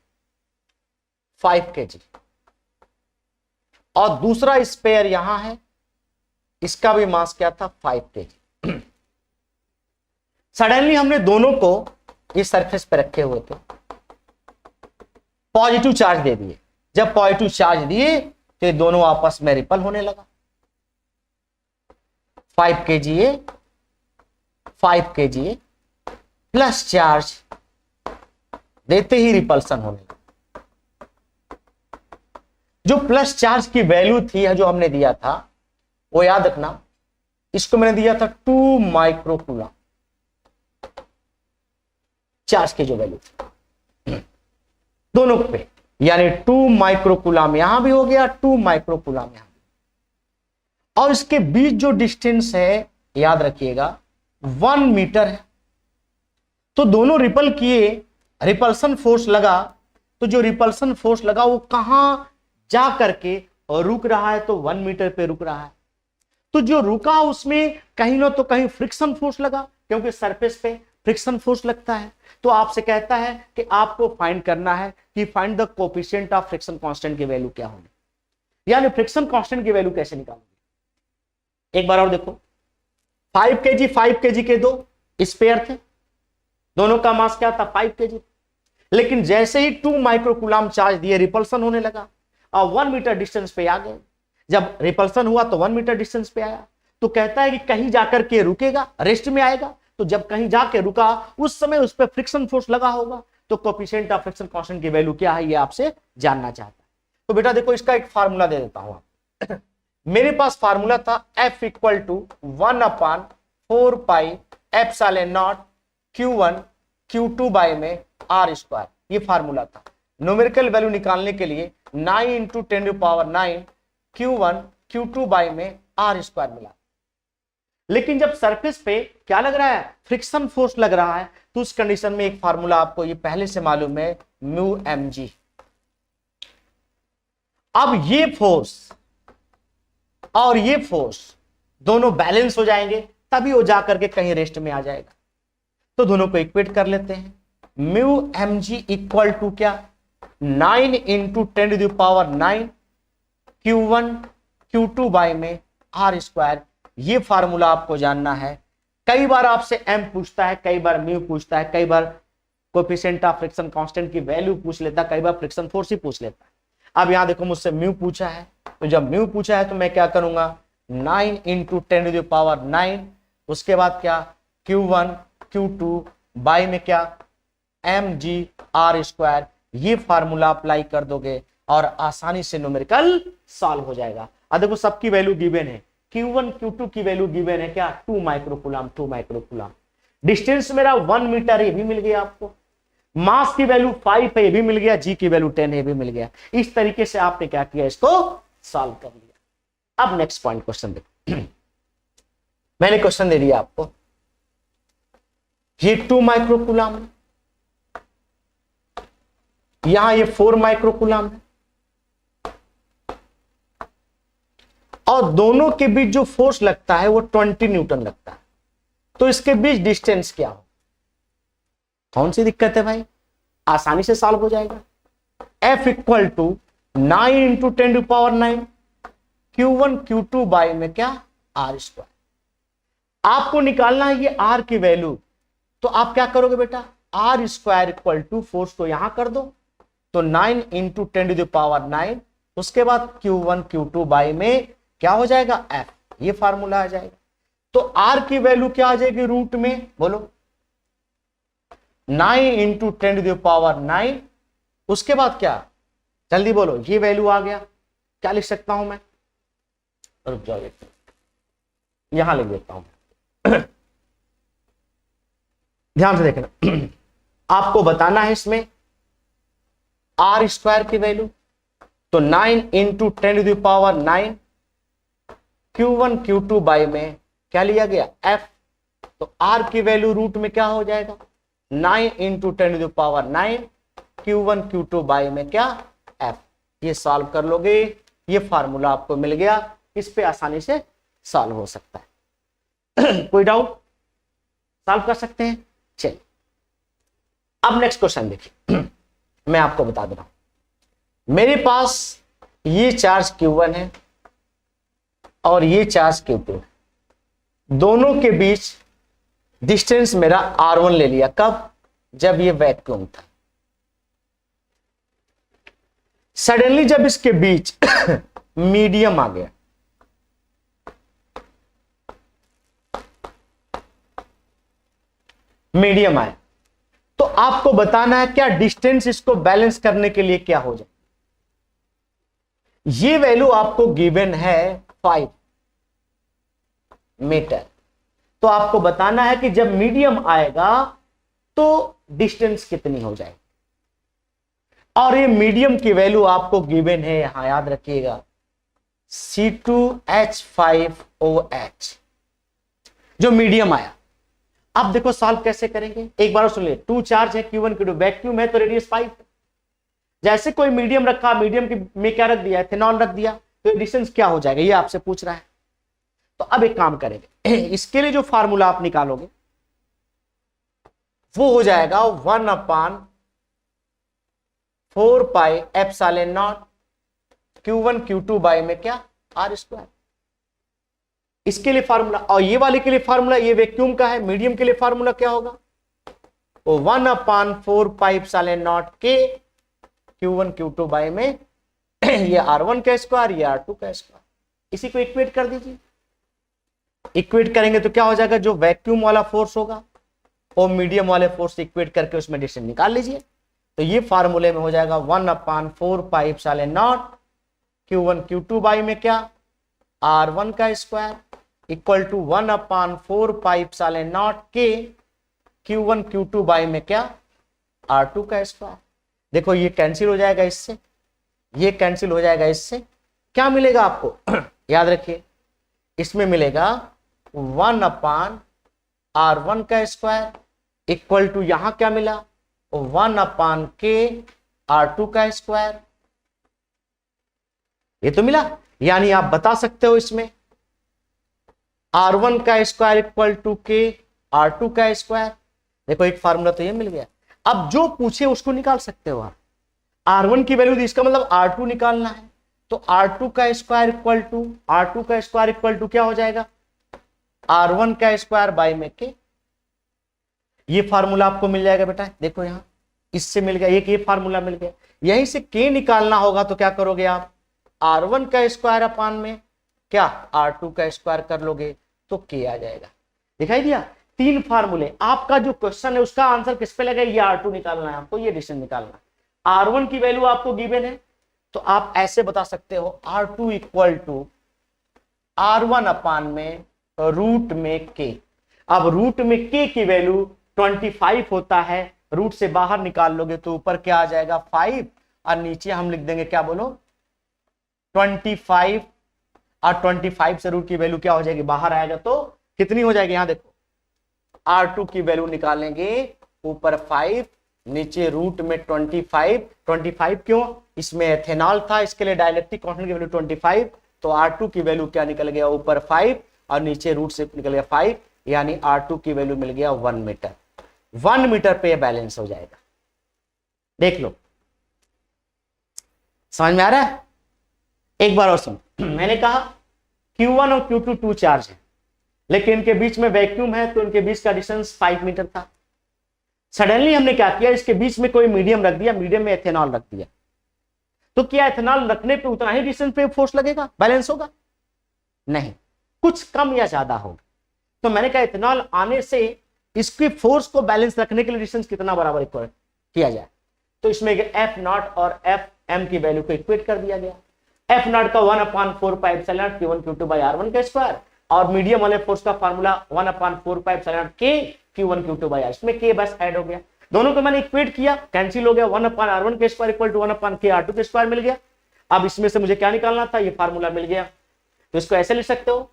5 kg, और दूसरा स्पेयर यहां है, इसका भी मास क्या था 5 kg। सडनली हमने दोनों को इस सरफेस पे रखे हुए थे, पॉजिटिव चार्ज दे दिए। जब पॉजिटिव चार्ज दिए तो ये दोनों आपस में रिपल होने लगा, 5 kg प्लस चार्ज देते ही रिपल्सन होने लगा। जो प्लस चार्ज की वैल्यू थी जो हमने दिया था वो याद रखना, इसको मैंने दिया था 2 माइक्रोकूलम चार्ज की जो वैल्यू थी दोनों पे, यानी 2 माइक्रोकूलम यहां भी हो गया, 2 माइक्रोकूलम यहां भी, और इसके बीच जो डिस्टेंस है याद रखिएगा 1 मीटर है। तो दोनों रिपल किए, रिपल्सन फोर्स लगा, तो जो रिपल्सन फोर्स लगा वो कहां जा करके और रुक रहा है, तो 1 मीटर पे रुक रहा है। तो जो रुका उसमें कहीं ना तो कहीं फ्रिक्शन फोर्स लगा, क्योंकि सरफेस पे फ्रिक्शन फोर्स लगता है। तो आपसे कहता है कि आपको फाइंड करना है कि find the coefficient of friction constant की वैल्यू क्या होगी, यानी फ्रिक्शन कांस्टेंट की वैल्यू कैसे निकालोगे। एक बार और देखो, 5 kg के दो स्पेयर थे, दोनों का मास क्या था 5 kg, लेकिन जैसे ही 2 माइक्रोकूलम चार्ज दिए रिपल्सन होने लगा और 1 मीटर डिस्टेंस पे आ गए। जब रिपल्सन हुआ तो 1 मीटर डिस्टेंस पे आया, तो कहता है कि कहीं जाकर के रुकेगा, रेस्ट में आएगा। तो जब कहीं जाके रुका उस समय उस पर फ्रिक्शन फोर्स लगा होगा, तो कोएफिशिएंट ऑफ फ्रिक्शन कांस्टेंट की वैल्यू क्या है ये आपसे जानना चाहता है। तो बेटा देखो इसका एक फार्मूला दे देता हूं मेरे पास फार्मूला था F equal to 1/4 pi epsilon naught Q1 Q2 by में R²। ये फार्मूला था। न्यूमेरिकल वैल्यू निकालने के लिए 9 × 10⁹ Q1 Q2 बाय में R² मिला। लेकिन जब सरफेस पे क्या लग रहा है, फ्रिक्शन फोर्स लग रहा है, तो उस कंडीशन में एक फार्मूला आपको ये पहले से मालूम है, μmg। अब ये फोर्स और ये फोर्स दोनों बैलेंस हो जाएंगे, तभी वो जाकर के कहीं रेस्ट में आ जाएगा। तो दोनों को इक्वेट कर लेते हैं। μmg इक्वल टू क्या, 9 × 10⁹ Q1 Q2 बाय में R²। ये फार्मूला आपको जानना है। कई बार आपसे m पूछता है, कई बार म्यू पूछता है, कई बार कोएफिशिएंट ऑफ फ्रिक्शन कांस्टेंट की वैल्यू पूछ लेता है, कई बार फ्रिक्शन फोर्स ही पूछ लेता है। अब यहां देखो मुझसे म्यू पूछा है, तो जब म्यू पूछा है तो मैं क्या करूंगा, 9 × 10⁹, उसके बाद क्या Q1 Q2 बाय में क्या mg R²। ये फार्मूला अप्लाई कर दोगे और आसानी से न्यूमेरिकल सॉल्व हो जाएगा। अब देखो सबकी वैल्यू गिवन है, Q1 Q2 की वैल्यू गिवन है क्या, 2 माइक्रोकूलम। डिस्टेंस मेरा 1 मीटर, ये भी मिल गया आपको। मास की वैल्यू 5 है, ये भी मिल गया। जी की वैल्यू 10 है, ये भी मिल गया। इस तरीके से आपने क्या किया, इसको सॉल्व कर लिया। अब नेक्स्ट पॉइंट क्वेश्चन देखो मैंने क्वेश्चन दे दिया आपको, ये 2 माइक्रोकूलम है, यहां ये 4 माइक्रोकूलम है, और दोनों के बीच जो फोर्स लगता है वो 20 न्यूटन लगता है। तो इसके बीच डिस्टेंस क्या हो, कौन सी दिक्कत है भाई, आसानी से सॉल्व हो जाएगा। F equal to 9 × 10⁹ Q1 Q2 by में क्या R²। आपको निकालना है ये R की वैल्यू, तो आप क्या करोगे बेटा, R² इक्वल टू फोर्स को यहां कर दो, तो 9 × 10⁹, उसके बाद Q1 Q2 बाय में क्या हो जाएगा F, ये फार्मूला आ जाएगा। तो R की वैल्यू क्या आ जाएगी रूट में, बोलो 9 × 10⁹, उसके बाद क्या, जल्दी बोलो, ये वैल्यू आ गया। क्या लिख सकता हूं मैं, रुक जाओ यहां लिख देता हूं ध्यान से देखना आपको बताना है इसमें R² की वैल्यू, तो 9 × 10⁹, Q1 Q2 बाय में क्या लिया गया F। तो R की वैल्यू रूट में क्या हो जाएगा, 9 × 10⁹, Q1 Q2 बाय में क्या F। ये सॉल्व कर लोगे, ये फार्मूला आपको मिल गया, इस पे आसानी से सॉल्व हो सकता है कोई डाउट, सॉल्व कर सकते हैं। चलिए अब नेक्स्ट क्वेश्चन देखिए मैं आपको बता दे रहा हूं, मेरे पास ये चार्ज Q1 है और ये चार्ज Q2, दोनों के बीच डिस्टेंस मेरा R1 ले लिया। कब, जब ये वैक्यूम था। सडनली जब इसके बीच मीडियम आ गया, मीडियम आया, तो आपको बताना है क्या डिस्टेंस इसको बैलेंस करने के लिए क्या हो जाए। ये वैल्यू आपको गिवन है 5 मीटर, तो आपको बताना है कि जब मीडियम आएगा तो डिस्टेंस कितनी हो जाएगी। और ये मीडियम की वैल्यू आपको गिवन है, यहां याद रखिएगा C2H5OH, जो मीडियम आया। अब देखो सॉल्व कैसे करेंगे, एक बार सुन ले। 2 चार्ज है Q1 Q2, वैक्यूम है तो रेडियस 5, जैसे कोई मीडियम रखा, मीडियम की में क्या रख दिया, एथेनॉल रख दिया, तो डिस्टेंस क्या हो जाएगा, ये आपसे पूछ रहा है। तो अब एक काम करेंगे, इसके लिए जो फार्मूला आप निकालोगे वो हो जाएगा 1/4πε0 Q1 Q2 बाय में क्या R²। इसके लिए फार्मूला, और ये वाले के लिए फार्मूला, ये वैक्यूम का है, मीडियम के लिए फार्मूला क्या होगा, वो 1/4πε0 के Q1 Q2 बाय में ये R1 का स्क्वायर, ये R2 का स्क्वायर। इसी को इक्वेट कर दीजिए। इक्वेट करेंगे तो क्या हो जाएगा, जो वैक्यूम वाला फोर्स होगा और मीडियम वाले फोर्स इक्वेट करके उसमें डिस्टेंस निकाल लीजिए। तो ये फार्मूले में हो जाएगा 1/4πε0 Q1 Q2 बाई में क्या R1 का स्क्वायर इक्वल टू 1/4πε0 के Q1 Q2 बाई में क्या R2 का स्क्वायर। देखो ये कैंसिल हो जाएगा इससे, ये कैंसिल हो जाएगा इससे, क्या मिलेगा आपको याद रखिए, इसमें मिलेगा 1/R1 का स्क्वायर इक्वल टू यहां क्या मिला 1/K/R2 का स्क्वायर। ये तो मिला, यानी आप बता सकते हो इसमें R1 का स्क्वायर इक्वल टू K/R2 का स्क्वायर। देखो एक फार्मूला तो ये मिल गया। अब जो पूछे उसको निकाल सकते हो आप। R1 की वैल्यू दी, इसका मतलब R2 निकालना है, तो R2 का स्क्वायर इक्वल टू क्या हो जाएगा R1 का स्क्वायर बाय में के। ये फार्मूला आपको मिल जाएगा बेटा, देखो यहां इससे मिल गया, एक ये फार्मूला मिल गया। यहीं से के निकालना होगा तो क्या करोगे आप, R1 का स्क्वायर अपान में क्या R2 का स्क्वायर कर लोगे तो के आ जाएगा। दिखाई दिया, तीन फार्मूले। आपका जो क्वेश्चन है उसका आंसर किस पे लगा, ये R2 निकालना है आपको, ये डिस्टेंस निकालना है। R1 की वैल्यू आपको गिवन है, तो आप ऐसे बता सकते हो R2 इक्वल टू R1 अपान में रूट में के। अब रूट में के की वैल्यू 25 होता है, रूट से बाहर निकाल लोगे तो ऊपर क्या आ जाएगा 5, और नीचे हम लिख देंगे क्या बोलो 25, और 25 से रूट की वैल्यू क्या हो जाएगी बाहर आएगा तो कितनी हो जाएगी, यहां देखो R2 की वैल्यू निकालेंगे ऊपर 5 नीचे रूट में 25 क्यों, इसमें एथेनॉल था, इसके लिए डाइलेक्ट्रिक कांस्टेंट की वैल्यू 25, तो R2 की वैल्यू क्या निकल गया ऊपर 5 और नीचे रूट से निकल गया 5, यानी R2 की वैल्यू मिल गया 1 मीटर। 1 मीटर पे बैलेंस हो जाएगा। देख लो समझ में आ रहा है। एक बार और सुन, मैंने कहा Q1 और Q2 2 चार्ज है, लेकिन इनके बीच में वैक्यूम है, तो इनके बीच का डिस्टेंस 5 मीटर था। सडनली हमने क्या किया, इसके बीच में कोई मीडियम रख दिया, मीडियम में एथेनॉल रख दिया, तो क्या एथेनॉल रखने पे उतना ही डिस्टेंस पे फोर्स लगेगा, बैलेंस होगा? नहीं, कुछ कम या ज्यादा होगा। तो मैंने कहा एथेनॉल आने से इसकी फोर्स को बैलेंस रखने के लिए डिस्टेंस कितना बराबर इक्वल किया जाए, तो इसमें F0 और Fm की वैल्यू को इक्वेट कर दिया गया। F0 का 1/4πε0 Q1 Q2 बाय R1 का स्क्वायर, और मीडियम वाले फोर्स का formula 1/4πε0 K Q1 Q2 by R, इसमें K बस ऐड हो गया, दोनों को मैंने इक्वेट किया, कैंसिल हो गया, 1/R1 के स्क्वायर इक्वल टू 1/K/R2 के स्क्वायर मिल गया। अब इसमें से मुझे क्या निकालना था, ये फार्मूला मिल गया, तो इसको ऐसे लिख सकते हो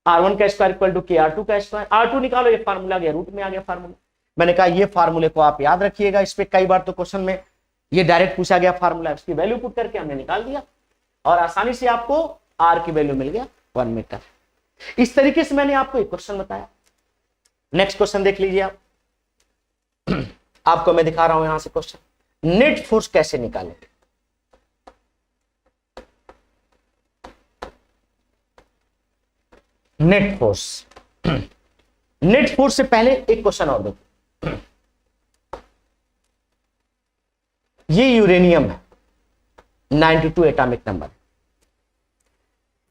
R1 का स्क्वायर इक्वल टू K/R2 का स्क्वायर। R2 निकालो, ये फार्मूला गया रूट में आ गया फार्मूला। मैंने कहा ये फार्मूले को आप याद रखिएगा, इस पे कई बार तो क्वेश्चन में ये डायरेक्ट पूछा गया फार्मूला, इसकी वैल्यू पुट करके हमने निकाल दिया और आसानी से आपको R की वैल्यू मिल गया 1 मीटर। इस तरीके से मैंने आपको एक क्वेश्चन बताया। नेक्स्ट क्वेश्चन देख लीजिए आप, आपको मैं दिखा रहा हूं यहां से क्वेश्चन, नेट फोर्स कैसे निकालेंगे। नेट फोर्स, नेट फोर्स से पहले एक क्वेश्चन और देखो, ये यूरेनियम है 92 एटॉमिक नंबर,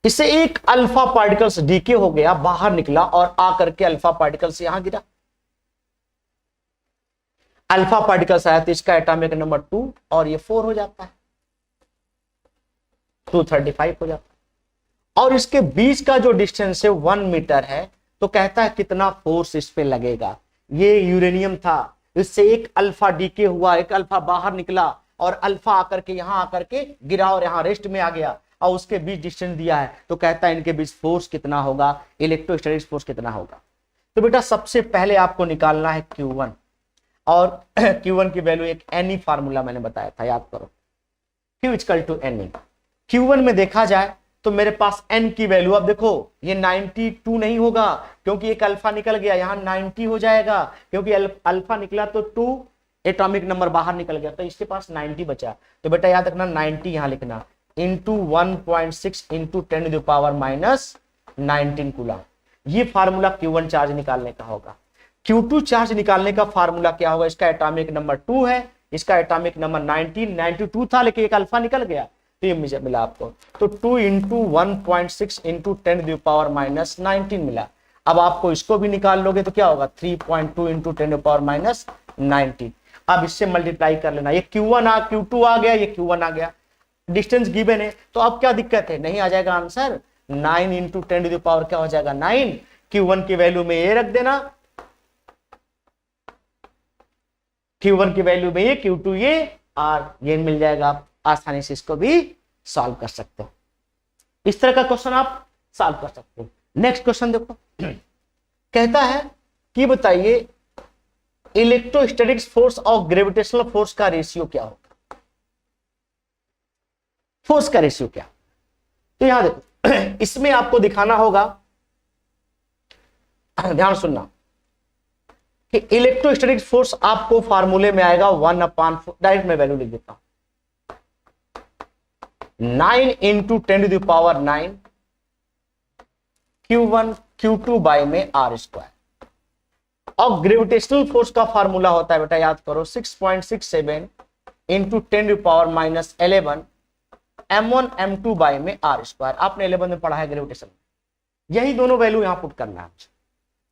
इससे एक अल्फा पार्टिकल्स डीके हो गया, बाहर निकला और आकर के अल्फा पार्टिकल्स यहां गिरा। अल्फा पार्टिकल्स आया तो इसका एटॉमिक नंबर 2 और ये 4 हो जाता है, 235 हो जाता है, और इसके बीच का जो डिस्टेंस है 1 मीटर है, तो कहता है कितना फोर्स इस पे लगेगा। ये यूरेनियम था, इससे एक अल्फा डीके हुआ, एक अल्फा बाहर निकला और अल्फा आकर के यहां आकर के गिरा और यहां रेस्ट में आ गया, और उसके बीच डिस्टेंस दिया है, तो कहता है इनके बीच फोर्स कितना होगा, इलेक्ट्रोस्टैटिक फोर्स कितना होगा। तो बेटा सबसे पहले आपको निकालना है Q1। और Q1 की वैल्यू एक NE फार्मूला मैंने बताया था, याद करो, Q equal to NE। Q1 में देखा जाए तो मेरे पास N की वैल्यू, अब देखो ये 92 नहीं होगा क्योंकि एक अल्फा निकल गया, यहां 90 हो जाएगा क्योंकि अल्फा निकला तो 2 एटॉमिक नंबर बाहर निकल गया, तो इसके पास 90 बचा। तो बेटा याद रखना 90 यहां लिखना, into 1.6 into 10 to the power minus 19 coulomb. ये फार्मूला Q1 चार्ज निकालने का होगा। Q2 चार्ज निकालने का फार्मूला क्या होगा, इसका एटॉमिक नंबर 2 है, इसका एटॉमिक नंबर 92 था लेकिन एक अल्फा निकल गया, तो ये मिला आपको। तो 2 into 1.6 into 10 to the power minus 19 मिला। अब आपको इसको भी निकाल लोगे तो क्या होगा, 3.2 into 10 to the power minus 19। अब इससे मल्टीप्लाई कर लेना, ये Q2 आ गया, ये Q1 आ गया, डिस्टेंस गिवन है, तो अब क्या दिक्कत है, नहीं आ जाएगा answer, 9 into 10 to the power क्या हो जाएगा 9। Q1 की वैल्यू में ये रख देना, Q1 की वैल्यू में ये, Q2 ये, और ये मिल जाएगा। आप आसानी से इसको भी सॉल्व कर सकते हो, इस तरह का क्वेश्चन आप सॉल्व कर सकते हो। नेक्स्ट क्वेश्चन देखो, कहता है कि बताइए इलेक्ट्रोस्टैटिक्स फोर्स और ग्रेविटेशनल फोर्स का रेशियो क्या होगा, फोर्स का रेशियो क्या। तो यहां देखो इसमें आपको दिखाना होगा, ध्यान सुनना, कि इलेक्ट्रोस्टैटिक्स फोर्स आपको फार्मूले में आएगा 1/4, डायरेक्ट में वैल्यू लिख देता हूं, 9 into 10 to the power 9 Q1 Q2 by में R स्क्वायर। और ग्रेविटेशनल फोर्स का फार्मूला होता है बेटा, याद करो, 6.67 into 10 to power minus 11 M1 M2 by में R स्क्वायर। आपने 11 में पढ़ा है ग्रेविटेशन, यही दोनों वैल्यू यहां पुट करना है।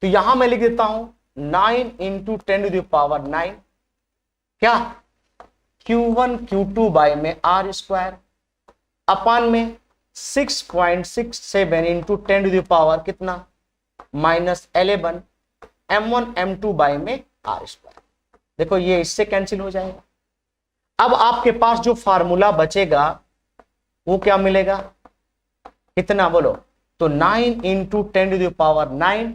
तो यहां मैं लिख देता हूं 9 इंटू 10 टू द पावर 9 क्या, Q1 Q2 बाय में R स्क्वायर अपान में 6.67 इंटू 10 टू द पावर कितना माइनस 11 M1 M2 बाय में R स्क्वायर। देखो ये इससे कैंसिल हो जाएगा। अब आपके पास जो फार्मूला बचेगा वो क्या मिलेगा, कितना बोलो, तो 9 into 10 to the power 9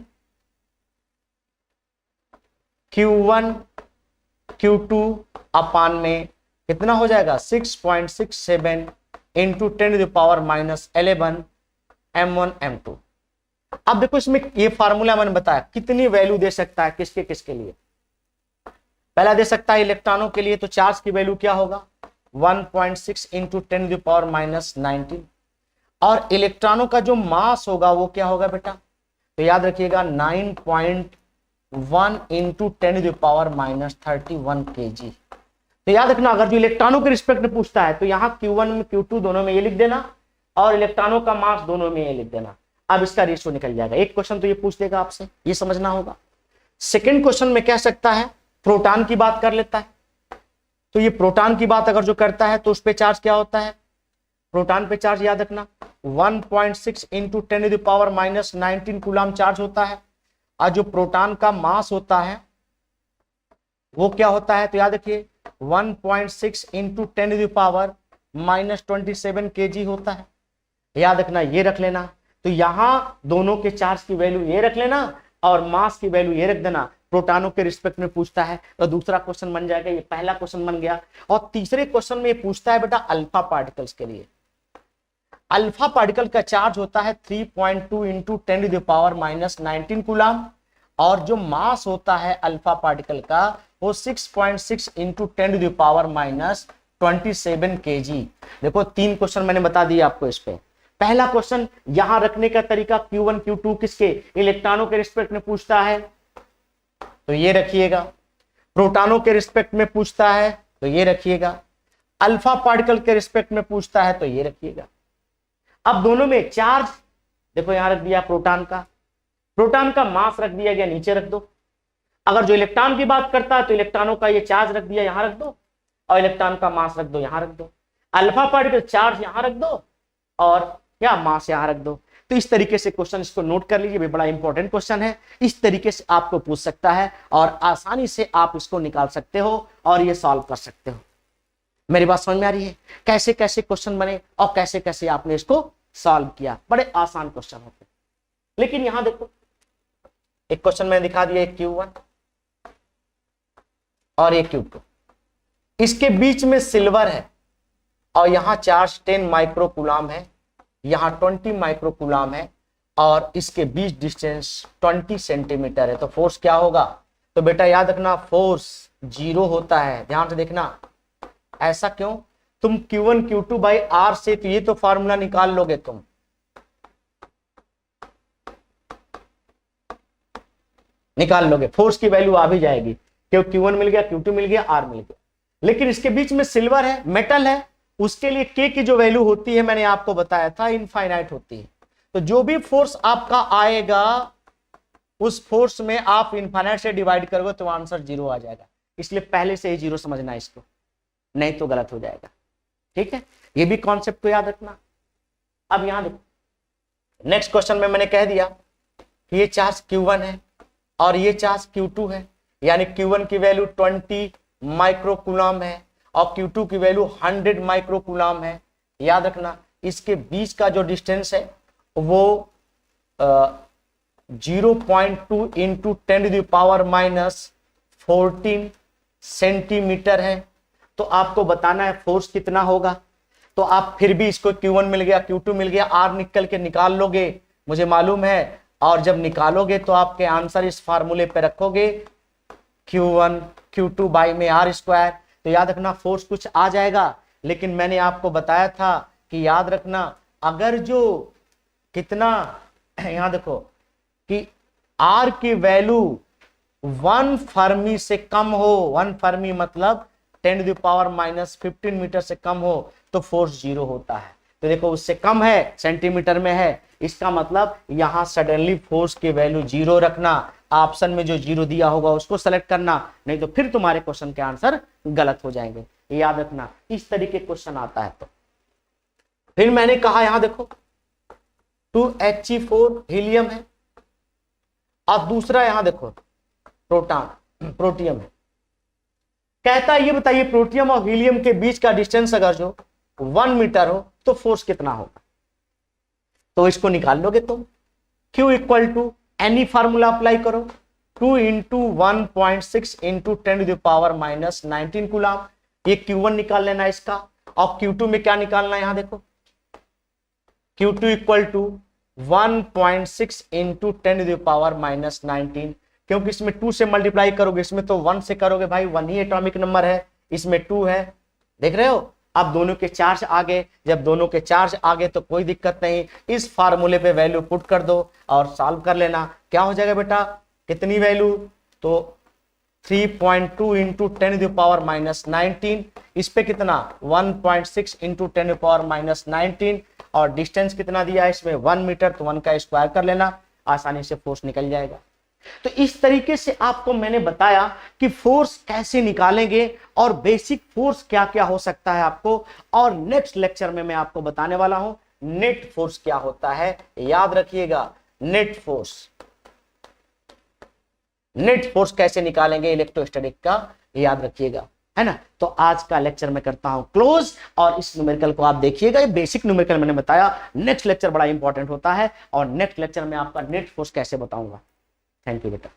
Q1 Q2 अपान में कितना हो जाएगा 6.67 into 10 to the power minus 11 M1 M2। अब देखो इसमें ये फार्मूला मैंने बताया कितनी वैल्यू दे सकता है, किसके किसके लिए। पहला दे सकता है इलेक्ट्रॉनों के लिए, तो चार्ज की वैल्यू क्या होगा 1.6 into 10 to the power minus 19। और इलेक्ट्रॉनों का जो मास होगा वो क्या होगा बेटा, तो याद रखिएगा 9.1 into 10 to the power minus 31 kg। तो याद रखना, अगर जो इलेक्ट्रॉनों के रिस्पेक्ट में पूछता है तो यहाँ Q1 में Q2 दोनों में ये लिख देना और इलेक्ट्रॉनों का मास दोनों में ये लिख देना। अब इसका रेशियो निकल जाएगा। एक क्वेश्चन तो ये पूछ देगा आपसे, ये समझना होगा। सेकंड क्वेश्चन में कह सकता है प्रोटॉन की बात कर लेता है, तो ये प्रोटॉन की बात अगर जो करता है तो उस पे चार्ज क्या होता है, प्रोटॉन पे चार्ज याद रखना 1.6 into 10 to the power minus 19 coulomb charge होता है। और जो प्रोटॉन का मास होता है वो क्या होता है, तो याद रखिए 1.6 into 10 to the power minus 27 kg होता है। याद रखना, ये रख लेना। तो यहां दोनों के चार्ज की वैल्यू ये रख लेना और मास की वैल्यू ये रख देना। प्रोटॉनों के रिस्पेक्ट में पूछता है तो दूसरा क्वेश्चन बन जाएगा, ये पहला क्वेश्चन बन गया। और तीसरे क्वेश्चन में ये पूछता है बेटा अल्फा पार्टिकल्स के लिए। अल्फा पार्टिकल का चार्ज होता है 3.2 into 10 to the power minus 19 coulomb और जो मास होता है अल्फा पार्टिकल का वो 6.6 into 10 to the power minus 27 kg। देखो 3 क्वेश्चन मैंने बता दिया आपको इस पे। पहला क्वेश्चन यहां रखने का तरीका Q1 Q2 किसके, इलेक्ट्रॉनों के रिस्पेक्ट में पूछता है तो ये रखिएगा, प्रोटॉनों के रिस्पेक्ट में पूछता है तो ये रखिएगा, अल्फा पार्टिकल के रिस्पेक्ट में पूछता है तो ये रखिएगा। अब दोनों में चार्ज देखो यहां रख दिया, प्रोटॉन का मास रख दिया गया, नीचे रख दो। अगर जो इलेक्ट्रॉन की बात करता है तो इलेक्ट्रॉनों का ये चार्ज रख दिया, यहां रख दो, और इलेक्ट्रॉन का मास रख दो, यहां रख दो। अल्फा पार्टिकल चार्ज यहां रख दो और क्या मास यहां रख दो। तो इस तरीके से क्वेश्चन, इसको नोट कर लीजिए, बड़ा इंपॉर्टेंट क्वेश्चन है। इस तरीके से आपको पूछ सकता है और आसानी से आप इसको निकाल सकते हो और ये सॉल्व कर सकते हो। मेरी बात समझ में आ रही है, कैसे कैसे क्वेश्चन बने और कैसे कैसे आपने इसको सॉल्व किया। बड़े आसान क्वेश्चन होते हैं। लेकिन यहां देखो एक क्वेश्चन मैंने दिखा दिया, Q1 और ये Q2, इसके बीच में सिल्वर है और यहां चार्ज 10 माइक्रोकूलम है, यहां 20 माइक्रोकूलम है और इसके बीच डिस्टेंस 20 सेंटीमीटर है। तो फोर्स क्या होगा? तो बेटा याद रखना फोर्स 0 होता है, ध्यान से देखना। ऐसा क्यों? तुम Q1 Q2 बाई R से तो ये तो फार्मूला निकाल लोगे, तुम निकाल लोगे, फोर्स की वैल्यू आ भी जाएगी, क्यों Q1 मिल गया, Q2 मिल गया, R मिल गया। लेकिन इसके बीच में सिल्वर है, मेटल है, उसके लिए K की जो वैल्यू होती है मैंने आपको बताया था इनफाइनाइट होती है। तो जो भी फोर्स आपका आएगा उस फोर्स में आप इनफाइनाइट से डिवाइड करोगे तो आंसर 0 आ जाएगा। इसलिए पहले से ही 0 समझना है इसको, नहीं तो गलत हो जाएगा। ठीक है, ये भी कॉन्सेप्ट को याद रखना। अब यहां देखो, नेक्स्ट क्वेश्चन में मैंने कह दिया कि ये चार्ज Q1 है और ये चार्ज Q2 है, यानी Q1 की वैल्यू 20 माइक्रोकूलम है और Q2 की वैल्यू 100 माइक्रोकूलम है। याद रखना इसके बीच का जो डिस्टेंस है वो 0.2 इंटू 10⁻⁻14 सेंटीमीटर है। तो आपको बताना है फोर्स कितना होगा। तो आप फिर भी इसको Q1 मिल गया, Q2 मिल गया, R निकल के निकाल लोगे, मुझे मालूम है। और जब निकालोगे तो आपके आंसर इस फार्मूले पे रखोगे Q1 Q2 बाई में R स्क्वायर। तो याद रखना फोर्स कुछ आ जाएगा, लेकिन मैंने आपको बताया था कि याद रखना अगर जो कितना, यहां देखो कि R की वैल्यू 1 फर्मी से कम हो, 1 फर्मी मतलब 10⁻⁻15 मीटर से कम हो तो फोर्स 0 होता है। तो देखो उससे कम है, सेंटीमीटर में है, इसका मतलब यहां सडनली फोर्स की वैल्यू 0 रखना। ऑप्शन में जो 0 दिया होगा उसको सेलेक्ट करना, नहीं तो फिर तुम्हारे क्वेश्चन के आंसर गलत हो जाएंगे। याद रखना इस तरीके क्वेश्चन आता है। तो फिर मैंने कहा यहां देखो 2He4 हीलियम है और दूसरा यहां देखो प्रोटियम है। कहता है ये बताइए प्रोटियम और हीलियम के बीच का डिस्टेंस अगर जो 1 मीटर हो तो फोर्स कितना होगा। तो इसको निकाल लोगे तुम, Q equal to n e formula apply करो, 2 इंटू 1.6 इंटू 10⁻⁻19 कूलम। ये Q1 निकाल लेना इसका, और Q2 में क्या निकालना है, यहां देखो Q2 इक्वल टू 1.6 इंटू 10⁻⁻19, क्योंकि इसमें 2 से मल्टीप्लाई करोगे, इसमें तो 1 से करोगे भाई, 1 ही एटॉमिक नंबर है, इसमें 2 है, देख रहे हो। अब दोनों के चार्ज आगे, जब दोनों के चार्ज आगे तो कोई दिक्कत नहीं, इस फार्मूले पे वैल्यू पुट कर दो और सॉल्व कर लेना। क्या हो जाएगा बेटा, कितनी वैल्यू, तो 3.2 इंटू 10⁻⁻19, इस पे कितना 1.6 इंटू 10⁻⁻19, और डिस्टेंस कितना दिया है इसमें 1 मीटर, तो 1 का स्क्वायर कर लेना, आसानी से फोर्स निकल जाएगा। तो इस तरीके से आपको मैंने बताया कि फोर्स कैसे निकालेंगे और बेसिक फोर्स क्या क्या हो सकता है आपको, और नेक्स्ट लेक्चर में मैं आपको बताने वाला हूं नेट फोर्स क्या होता है। याद रखिएगा नेट फोर्स कैसे निकालेंगे इलेक्ट्रोस्टैटिक का, याद रखिएगा, है ना। तो आज का लेक्चर मैं करता हूं क्लोज, और इस न्यूमेरिकल को आप देखिएगा, ये बेसिक न्यूमेरिकल मैंने बताया, नेक्स्ट लेक्चर बड़ा इंपॉर्टेंट होता है, और नेक्स्ट लेक्चर में आपका नेट फोर्स कैसे बताऊंगा। थैंक यू बेटा।